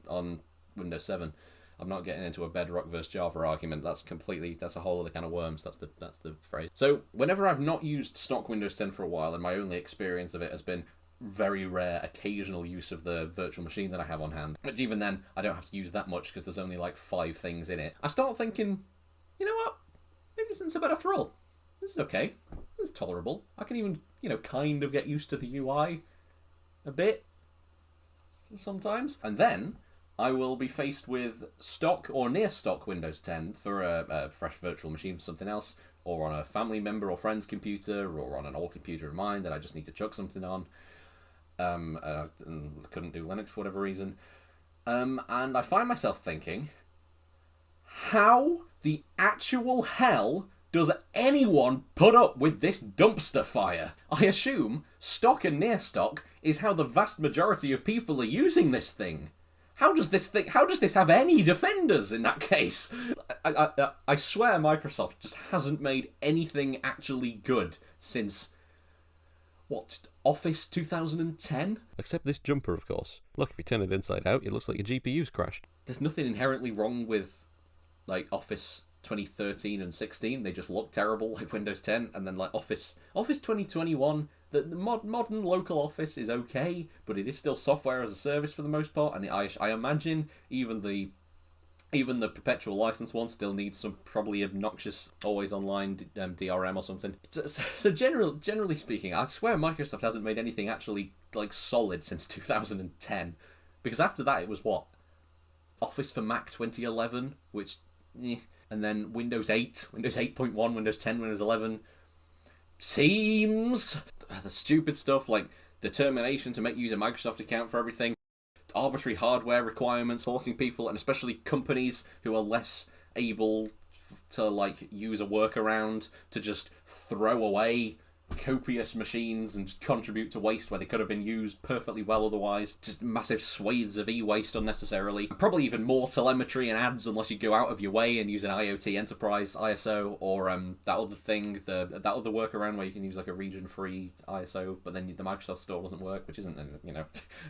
on Windows 7. I'm not getting into a Bedrock versus Java argument. That's a whole other kind of worms. That's the phrase. So whenever I've not used stock Windows 10 for a while, and my only experience of it has been very rare occasional use of the virtual machine that I have on hand, which even then I don't have to use that much because there's only like 5 things in it, I start thinking, you know what? Maybe this isn't so bad after all. This is okay. This is tolerable. I can even, kind of get used to the UI a bit sometimes. And then I will be faced with stock or near stock Windows 10 for a fresh virtual machine for something else, or on a family member or friend's computer, or on an old computer of mine that I just need to chuck something on. And couldn't do Linux for whatever reason. And I find myself thinking, how the actual hell does anyone put up with this dumpster fire? I assume stock and near stock is how the vast majority of people are using this thing. How does this have any defenders in that case? I swear Microsoft just hasn't made anything actually good since, Office 2010? Except this jumper, of course. Look, if you turn it inside out, it looks like your GPU's crashed. There's nothing inherently wrong with Office 2013 and 16. They just look terrible like Windows 10. And then Office 2021, the modern local Office is okay, but it is still software as a service for the most part. And I imagine even the perpetual license one still needs some probably obnoxious always online DRM or something. So generally speaking, I swear Microsoft hasn't made anything actually solid since 2010, because after that it was Office for Mac 2011, which and then Windows 8, Windows 8.1, Windows 10, Windows 11, Teams, the stupid stuff like determination to use a Microsoft account for everything, arbitrary hardware requirements forcing people, and especially companies who are less able to use a workaround, to just throw away copious machines and contribute to waste where they could have been used perfectly well otherwise. Just massive swathes of e-waste unnecessarily. Probably even more telemetry and ads unless you go out of your way and use an IoT Enterprise ISO, or that other thing, that other workaround where you can use a region-free ISO, but then the Microsoft Store doesn't work, which isn't,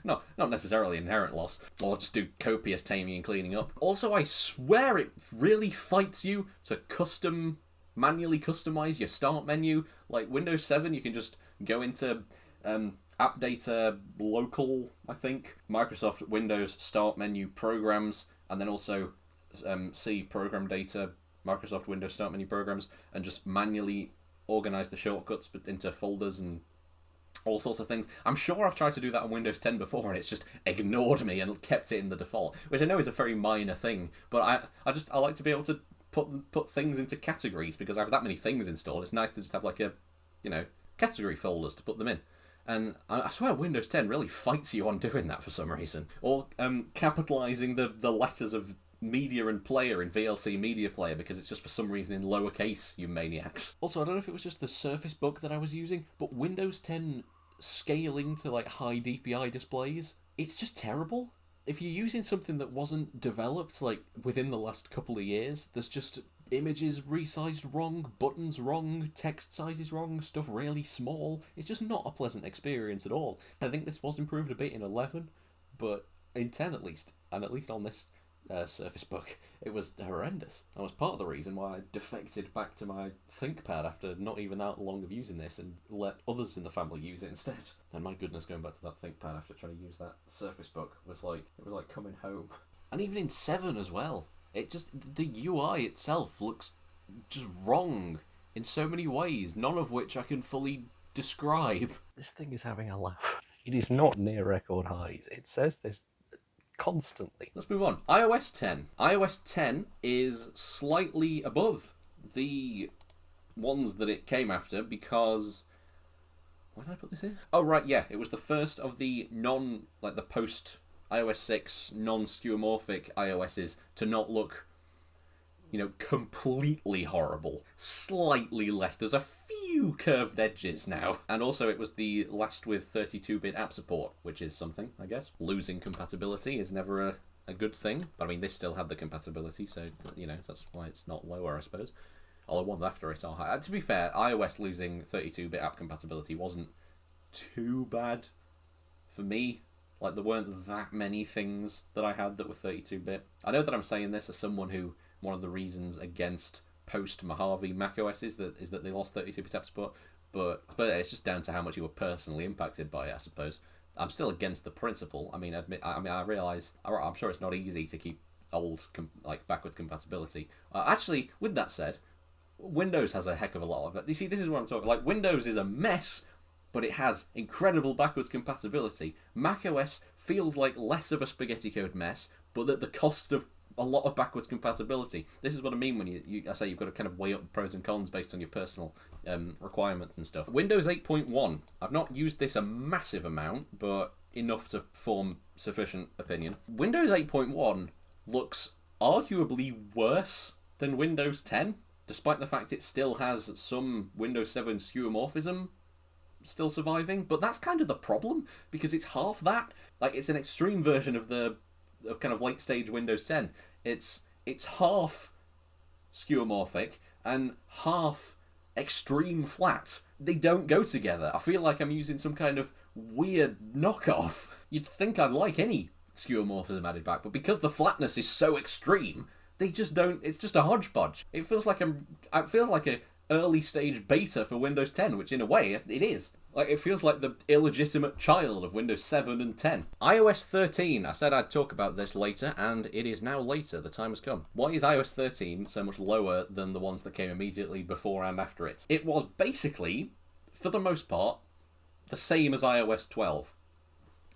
not necessarily inherent loss. Or just do copious taming and cleaning up. Also, I swear it really fights you to manually customize your start menu. Like Windows 7, you can just go into App Data Local, I think, Microsoft Windows Start Menu Programs, and then also see Program Data, Microsoft Windows Start Menu Programs, and just manually organize the shortcuts into folders and all sorts of things. I'm sure I've tried to do that on Windows 10 before, and it's just ignored me and kept it in the default, which I know is a very minor thing, but I like to be able to put things into categories, because I have that many things installed. It's nice to just have category folders to put them in. And I swear Windows 10 really fights you on doing that for some reason. Or capitalizing the letters of media and player in VLC Media Player, because it's just for some reason in lowercase, you maniacs. Also, I don't know if it was just the Surface Book that I was using, but Windows 10 scaling to high DPI displays, it's just terrible. If you're using something that wasn't developed within the last couple of years, there's just images resized wrong, buttons wrong, text sizes wrong, stuff really small. It's just not a pleasant experience at all. I think this was improved a bit in 11, but in 10 at least, and at least on this Surface Book, it was horrendous. That was part of the reason why I defected back to my ThinkPad after not even that long of using this and let others in the family use it instead. And my goodness, going back to that ThinkPad after trying to use that Surface Book was like coming home. And even in 7 as well, it just, the UI itself looks just wrong in so many ways, none of which I can fully describe. This thing is having a laugh. It is not near record highs. It says this constantly. Let's move on. iOS 10. iOS 10 is slightly above the ones that it came after because... Why did I put this in? Oh, right, yeah. It was the first of the the post iOS 6 non-skeuomorphic iOSs to not look, completely horrible. Slightly less. There's a few curved edges now. And also it was the last with 32-bit app support, which is something, I guess. Losing compatibility is never a good thing. But I mean, this still had the compatibility, so, that's why it's not lower, I suppose. All the ones after it are high. To be fair, iOS losing 32-bit app compatibility wasn't too bad for me. Like, there weren't that many things that I had that were 32-bit. I know that I'm saying this as someone who, one of the reasons against post-Mojave macOS is that they lost 32-bit app support, but it's just down to how much you were personally impacted by it, I suppose. I'm still against the principle. I realise, I'm sure it's not easy to keep old, backward compatibility. Actually, with that said, Windows has a heck of a lot of it. You see, this is what I'm talking. Like, Windows is a mess, but it has incredible backwards compatibility. macOS feels like less of a spaghetti code mess, but at the cost of a lot of backwards compatibility. This is what I mean when I say you've got to kind of weigh up the pros and cons based on your personal requirements and stuff. Windows 8.1. I've not used this a massive amount, but enough to form sufficient opinion. Windows 8.1 looks arguably worse than Windows 10, despite the fact it still has some Windows 7 skeuomorphism still surviving, but that's kind of the problem, because it's half that. Like, it's an extreme version of kind of late stage Windows 10. It's half skeuomorphic and half extreme flat. They don't go together. I feel like I'm using some kind of weird knockoff. You'd think I'd like any skeuomorphism added back, but because the flatness is so extreme, they just don't. It's just a hodgepodge. It feels like a early stage beta for Windows 10, which in a way it is. Like, it feels like the illegitimate child of Windows 7 and 10. iOS 13, I said I'd talk about this later, and it is now later. The time has come. Why is iOS 13 so much lower than the ones that came immediately before and after it? It was basically, for the most part, the same as iOS 12.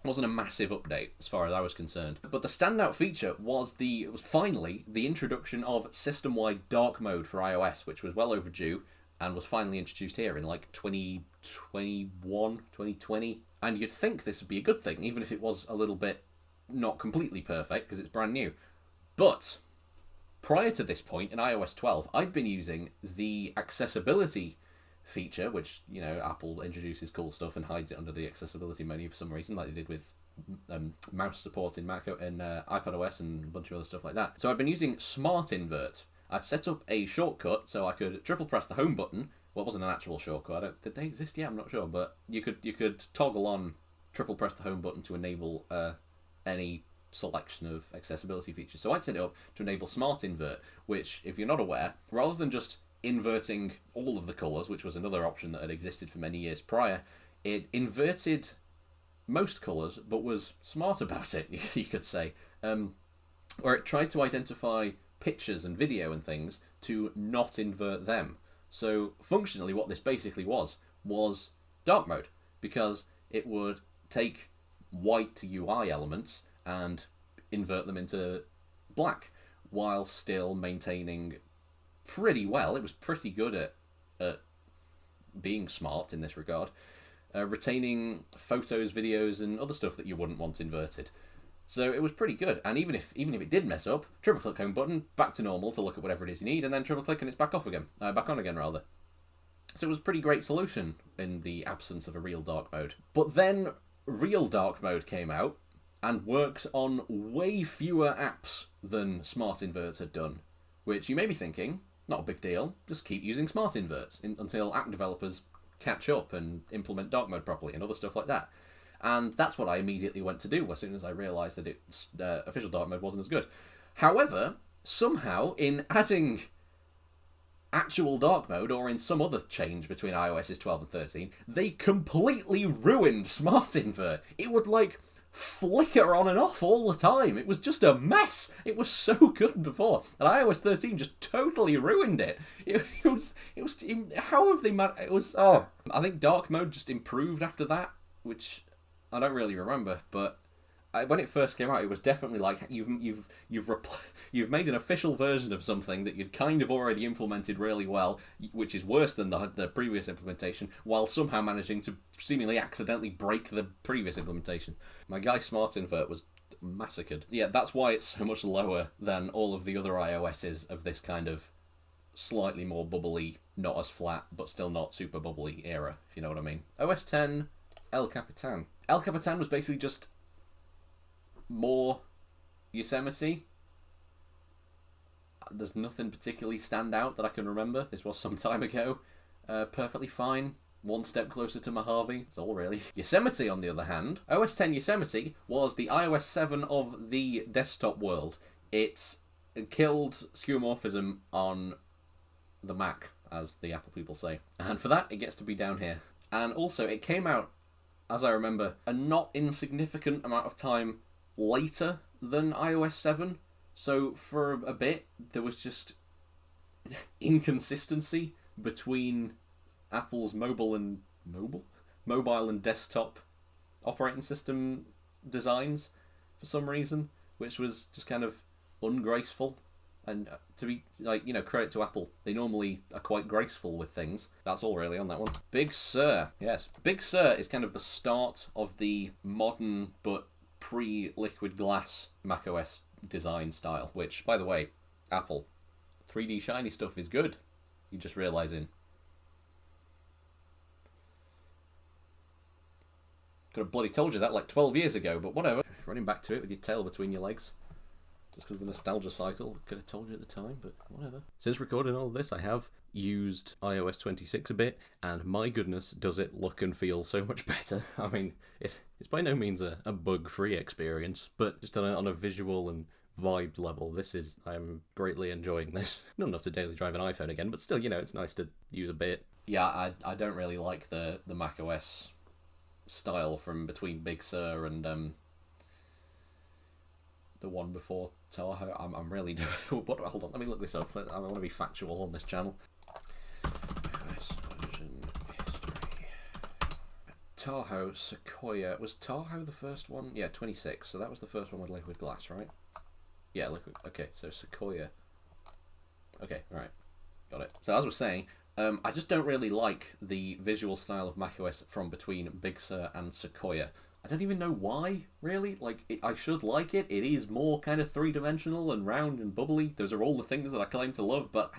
It wasn't a massive update as far as I was concerned. But the standout feature was finally the introduction of system-wide dark mode for iOS, which was well overdue and was finally introduced here in 2020. And you'd think this would be a good thing, even if it was a little bit not completely perfect, because it's brand new. But prior to this point in iOS 12, I'd been using the accessibility feature, which, Apple introduces cool stuff and hides it under the accessibility menu for some reason, like they did with mouse support in iPadOS and a bunch of other stuff like that. So I've been using Smart Invert. I'd set up a shortcut so I could triple press the home button. Well, it wasn't an actual shortcut. Did they exist yet? I'm not sure, but you could toggle on triple press the home button to enable any selection of accessibility features. So I'd set it up to enable Smart Invert, which, if you're not aware, rather than just inverting all of the colours, which was another option that had existed for many years prior, it inverted most colours, but was smart about it, you could say. Or it tried to identify pictures and video and things to not invert them. So functionally what this basically was dark mode, because it would take white UI elements and invert them into black, while still maintaining pretty well. It was pretty good at being smart in this regard, retaining photos, videos, and other stuff that you wouldn't want inverted. So it was pretty good. And even if it did mess up, triple click home button, back to normal to look at whatever it is you need, and then triple click and it's back on again. So it was a pretty great solution in the absence of a real dark mode. But then real dark mode came out and works on way fewer apps than Smart Invert had done, which you may be thinking, Not a big deal. Just keep using smart inverts until app developers catch up and implement dark mode properly and other stuff like that. And that's what I immediately went to do as soon as I realised that its official dark mode wasn't as good. However, somehow, in adding actual dark mode or in some other change between iOS's 12 and 13, they completely ruined smart invert. It would, like, flicker on and off all the time. It was just a mess. It was so good before, and iOS 13 just totally ruined it. It was how have they managed? It was, oh, I think dark mode just improved after that, which I don't really remember, but when it first came out, it was definitely like you've made an official version of something that you'd kind of already implemented really well, which is worse than the previous implementation, while somehow managing to seemingly accidentally break the previous implementation. My guy Smart Invert was massacred. Yeah, that's why it's so much lower than all of the other iOSs of this kind of slightly more bubbly, not as flat, but still not super bubbly era, if you know what I mean. OS 10, El Capitan. El Capitan was basically just more Yosemite. There's nothing particularly stand out that I can remember. This was some time ago. Perfectly fine. One step closer to Mojave. That's all really. Yosemite, on the other hand, OS 10 Yosemite was the iOS 7 of the desktop world. It killed skeuomorphism on the Mac, as the Apple people say. And for that, it gets to be down here. And also, it came out, as I remember, a not insignificant amount of time later than iOS 7, so for a bit there was just inconsistency between Apple's mobile and desktop operating system designs for some reason, which was just kind of ungraceful. And to be, like, you know, credit to Apple, they normally are quite graceful with things. That's all really on that one. Big Sur, yes. Big Sur is kind of the start of the modern but pre-liquid glass macOS design style, which, by the way, Apple, 3D shiny stuff is good. You're just realising. Could have bloody told you that like 12 years ago, but whatever. Running back to it with your tail between your legs. Just because of the nostalgia cycle. Could have told you at the time, but whatever. Since recording all of this, I have used iOS 26 a bit, and my goodness, does it look and feel so much better. I mean, it's by no means a bug-free experience, but just on a visual and vibe level, I'm greatly enjoying this. Not enough to daily drive an iPhone again, but still, you know, it's nice to use a bit. Yeah, I don't really like the macOS style from between Big Sur and the one before Tahoe. I'm really doing... Hold on, let me look this up. I want to be factual on this channel. Tahoe, Sequoia. Was Tahoe the first one? Yeah, 26. So that was the first one with liquid glass, right? Yeah, liquid. Okay, so Sequoia. Okay, alright. Got it. So as I was saying, I just don't really like the visual style of macOS from between Big Sur and Sequoia. I don't even know why, really. Like, I should like it. It is more kind of three-dimensional and round and bubbly. Those are all the things that I claim to love, but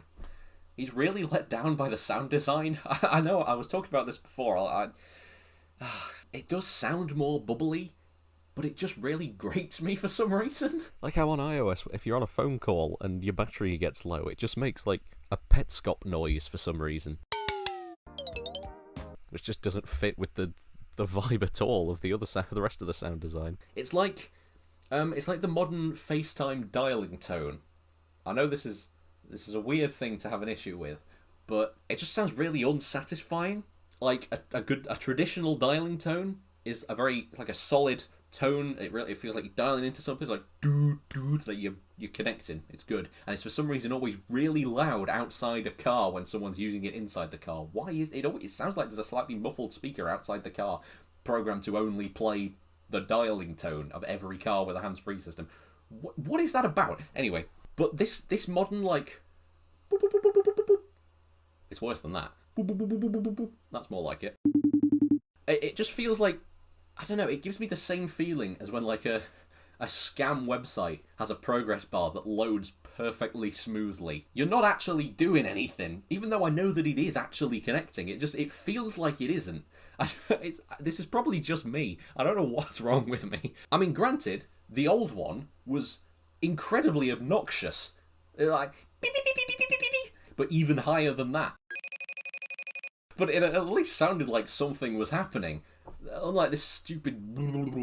he's really let down by the sound design. I know, I was talking about this before. It does sound more bubbly, but it just really grates me for some reason. Like how on iOS, if you're on a phone call and your battery gets low, it just makes, like, a Petscop noise for some reason. Which just doesn't fit with the vibe at all of the rest of the sound design. It's like the modern FaceTime dialing tone. I know this is a weird thing to have an issue with, but it just sounds really unsatisfying. Like a traditional dialing tone is like a solid tone. It feels like you're dialing into something. It's like doo that you're connecting. It's good, and it's for some reason always really loud outside a car when someone's using it inside the car. Why is it? It sounds like there's a slightly muffled speaker outside the car, programmed to only play the dialing tone of every car with a hands-free system. What is that about? Anyway, but this modern, like, it's worse than that. That's more like it. It just feels like, I don't know, it gives me the same feeling as when, like, a scam website has a progress bar that loads perfectly smoothly. You're not actually doing anything, even though I know that it is actually connecting. It feels like it isn't. This is probably just me. I don't know what's wrong with me. I mean, granted, the old one was incredibly obnoxious. Like, beep, beep, beep, beep, beep, beep, beep. but even higher than that. But it at least sounded like something was happening. Unlike this stupid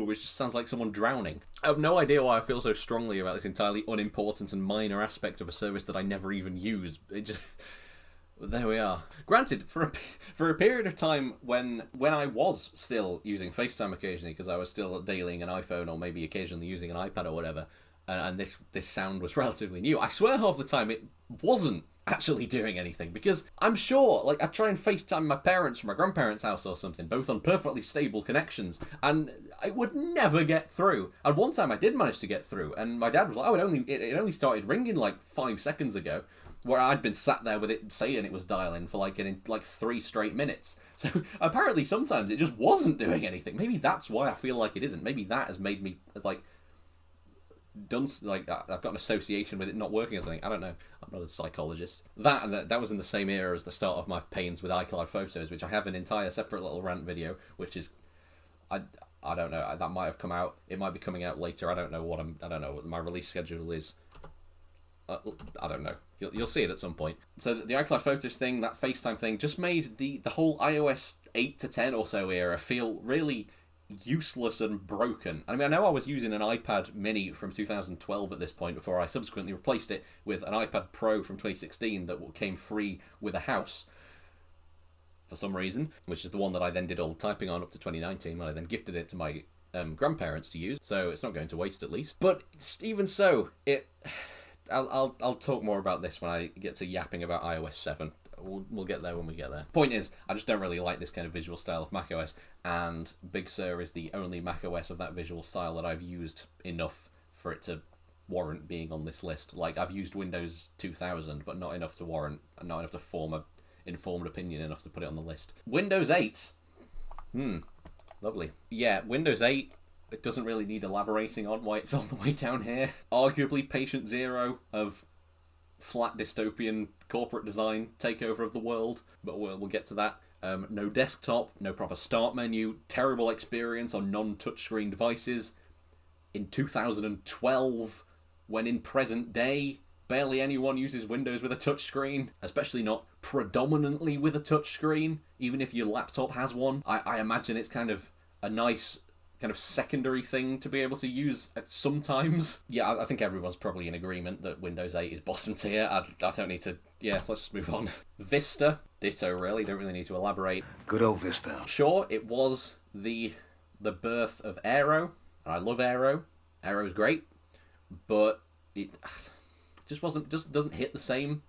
which just sounds like someone drowning. I have no idea why I feel so strongly about this entirely unimportant and minor aspect of a service that I never even use. It just... There we are. Granted, for a period of time when I was still using FaceTime occasionally, because I was still dailying an iPhone or maybe occasionally using an iPad or whatever, and this sound was relatively new, I swear half the time it wasn't actually doing anything, because I'm sure, like, I try and FaceTime my parents from my grandparents' house or something, both on perfectly stable connections, and I would never get through. And one time I did manage to get through, and my dad was like, oh, it only started ringing like 5 seconds ago, where I'd been sat there with it saying it was dialing for like 3 straight minutes. So apparently sometimes it just wasn't doing anything. Maybe that's why I feel like it isn't. Maybe that has made me like I've got an association with it not working or something. I don't know. I'm not a psychologist. That was in the same era as the start of my pains with iCloud Photos, which I have an entire separate little rant video, which is I don't know. That might have come out. It might be coming out later. I don't know what my release schedule is. I don't know. You'll see it at some point. So the iCloud Photos thing, that FaceTime thing, just made the whole iOS 8 to 10 or so era feel really useless and broken. I mean, I know I was using an iPad mini from 2012 at this point before I subsequently replaced it with an iPad Pro from 2016 that came free with a house for some reason, which is the one that I then did all the typing on up to 2019 when I then gifted it to my grandparents to use, so it's not going to waste at least. But even so, I'll talk more about this when I get to yapping about iOS 7. We'll get there when we get there. Point is, I just don't really like this kind of visual style of macOS, and Big Sur is the only macOS of that visual style that I've used enough for it to warrant being on this list. Like, I've used Windows 2000, but not enough to warrant, and not enough to form a informed opinion enough to put it on the list. Windows 8. Lovely. Yeah, Windows 8, it doesn't really need elaborating on why it's all the way down here. Arguably patient zero of flat dystopian corporate design takeover of the world, but we'll get to that. No desktop, no proper start menu, terrible experience on non-touchscreen devices. In 2012, when in present day, barely anyone uses Windows with a touchscreen, especially not predominantly with a touchscreen, even if your laptop has one. I imagine it's kind of a nice kind of secondary thing to be able to use at sometimes. Yeah, I think everyone's probably in agreement that Windows 8 is bottom tier. I don't need to... Yeah, let's just move on. Vista, ditto really, don't really need to elaborate. Good old Vista. Sure, it was the birth of Aero, and I love Aero. Aero's great, but it just doesn't hit the same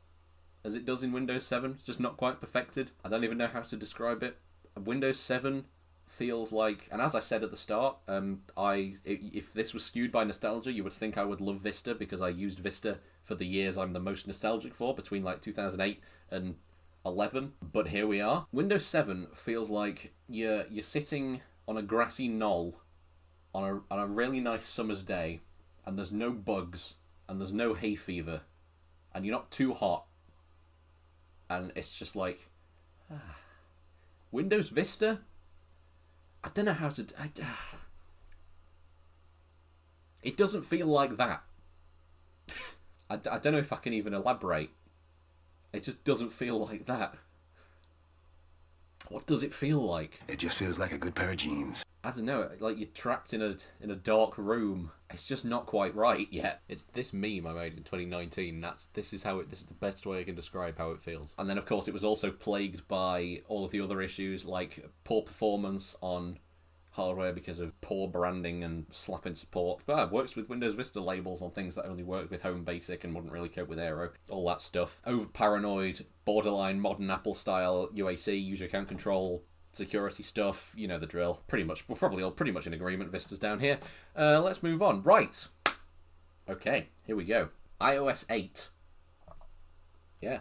as it does in Windows 7. It's just not quite perfected. I don't even know how to describe it. Windows 7 feels like, and as I said at the start, if this was skewed by nostalgia, you would think I would love Vista because I used Vista for the years I'm the most nostalgic for, between like 2008 and 11. But here we are. Windows 7 feels like you're sitting on a grassy knoll on a really nice summer's day, and there's no bugs and there's no hay fever, and you're not too hot, and it's just like Windows Vista. I don't know how to... It doesn't feel like that. I don't know if I can even elaborate. It just doesn't feel like that. What does it feel like? It just feels like a good pair of jeans. I don't know, like you're trapped in a dark room. It's just not quite right yet. It's this meme I made in 2019. This is the best way I can describe how it feels. And then of course it was also plagued by all of the other issues, like poor performance on hardware because of poor branding and slapping support. But it works with Windows Vista labels on things that only work with Home Basic and wouldn't really cope with Aero. All that stuff. Over paranoid, borderline modern Apple style UAC, user account control, security stuff, you know the drill. We're probably all pretty much in agreement. Vista's down here. Let's move on. Right. Okay, here we go. iOS 8. Yeah.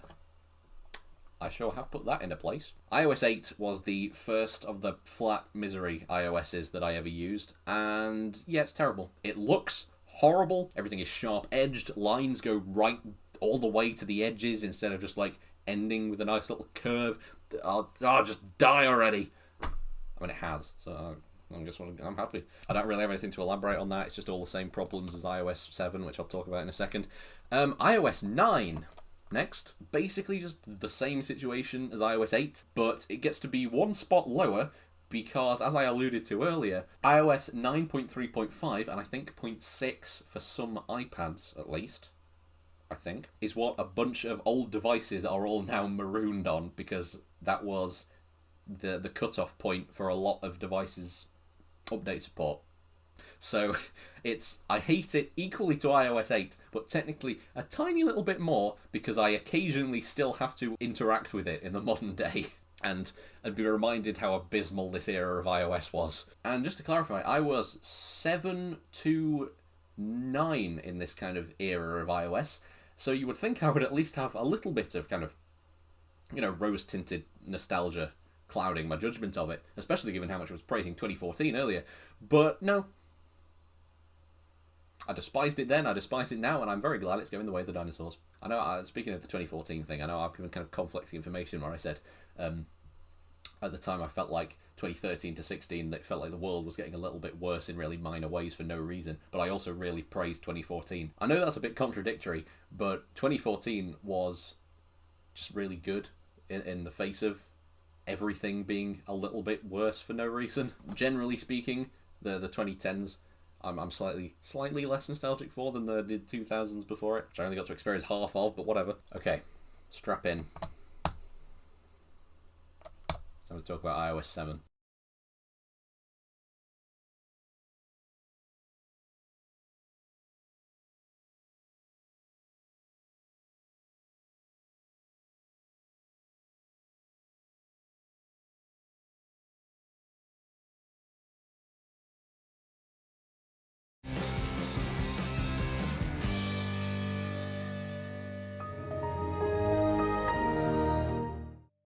I sure have put that into place. iOS 8 was the first of the flat misery iOSs that I ever used, and yeah, it's terrible. It looks horrible. Everything is sharp-edged. Lines go right all the way to the edges instead of just like ending with a nice little curve. I'll just die already. I mean, it has, so I'm happy. I don't really have anything to elaborate on that. It's just all the same problems as iOS 7, which I'll talk about in a second. iOS 9. Next, basically just the same situation as iOS 8, but it gets to be one spot lower because, as I alluded to earlier, iOS 9.3.5, and I think 0.6 for some iPads at least, I think, is what a bunch of old devices are all now marooned on, because that was the cutoff point for a lot of devices' update support. So I hate it equally to iOS 8, but technically a tiny little bit more because I occasionally still have to interact with it in the modern day and be reminded how abysmal this era of iOS was. And just to clarify, I was 7 to 9 in this kind of era of iOS, so you would think I would at least have a little bit of kind of, rose-tinted nostalgia clouding my judgment of it, especially given how much I was praising 2014 earlier. But no. I despised it then, I despise it now, and I'm very glad it's going the way of the dinosaurs. I know, speaking of the 2014 thing, I know I've given kind of conflicting information where I said, at the time I felt like 2013 to 16, it felt like the world was getting a little bit worse in really minor ways for no reason, but I also really praised 2014. I know that's a bit contradictory, but 2014 was just really good in the face of everything being a little bit worse for no reason. Generally speaking, the 2010s, I'm slightly less nostalgic for than the 2000s before it, which I only got to experience half of, but whatever. Okay, strap in. Time to talk about iOS 7.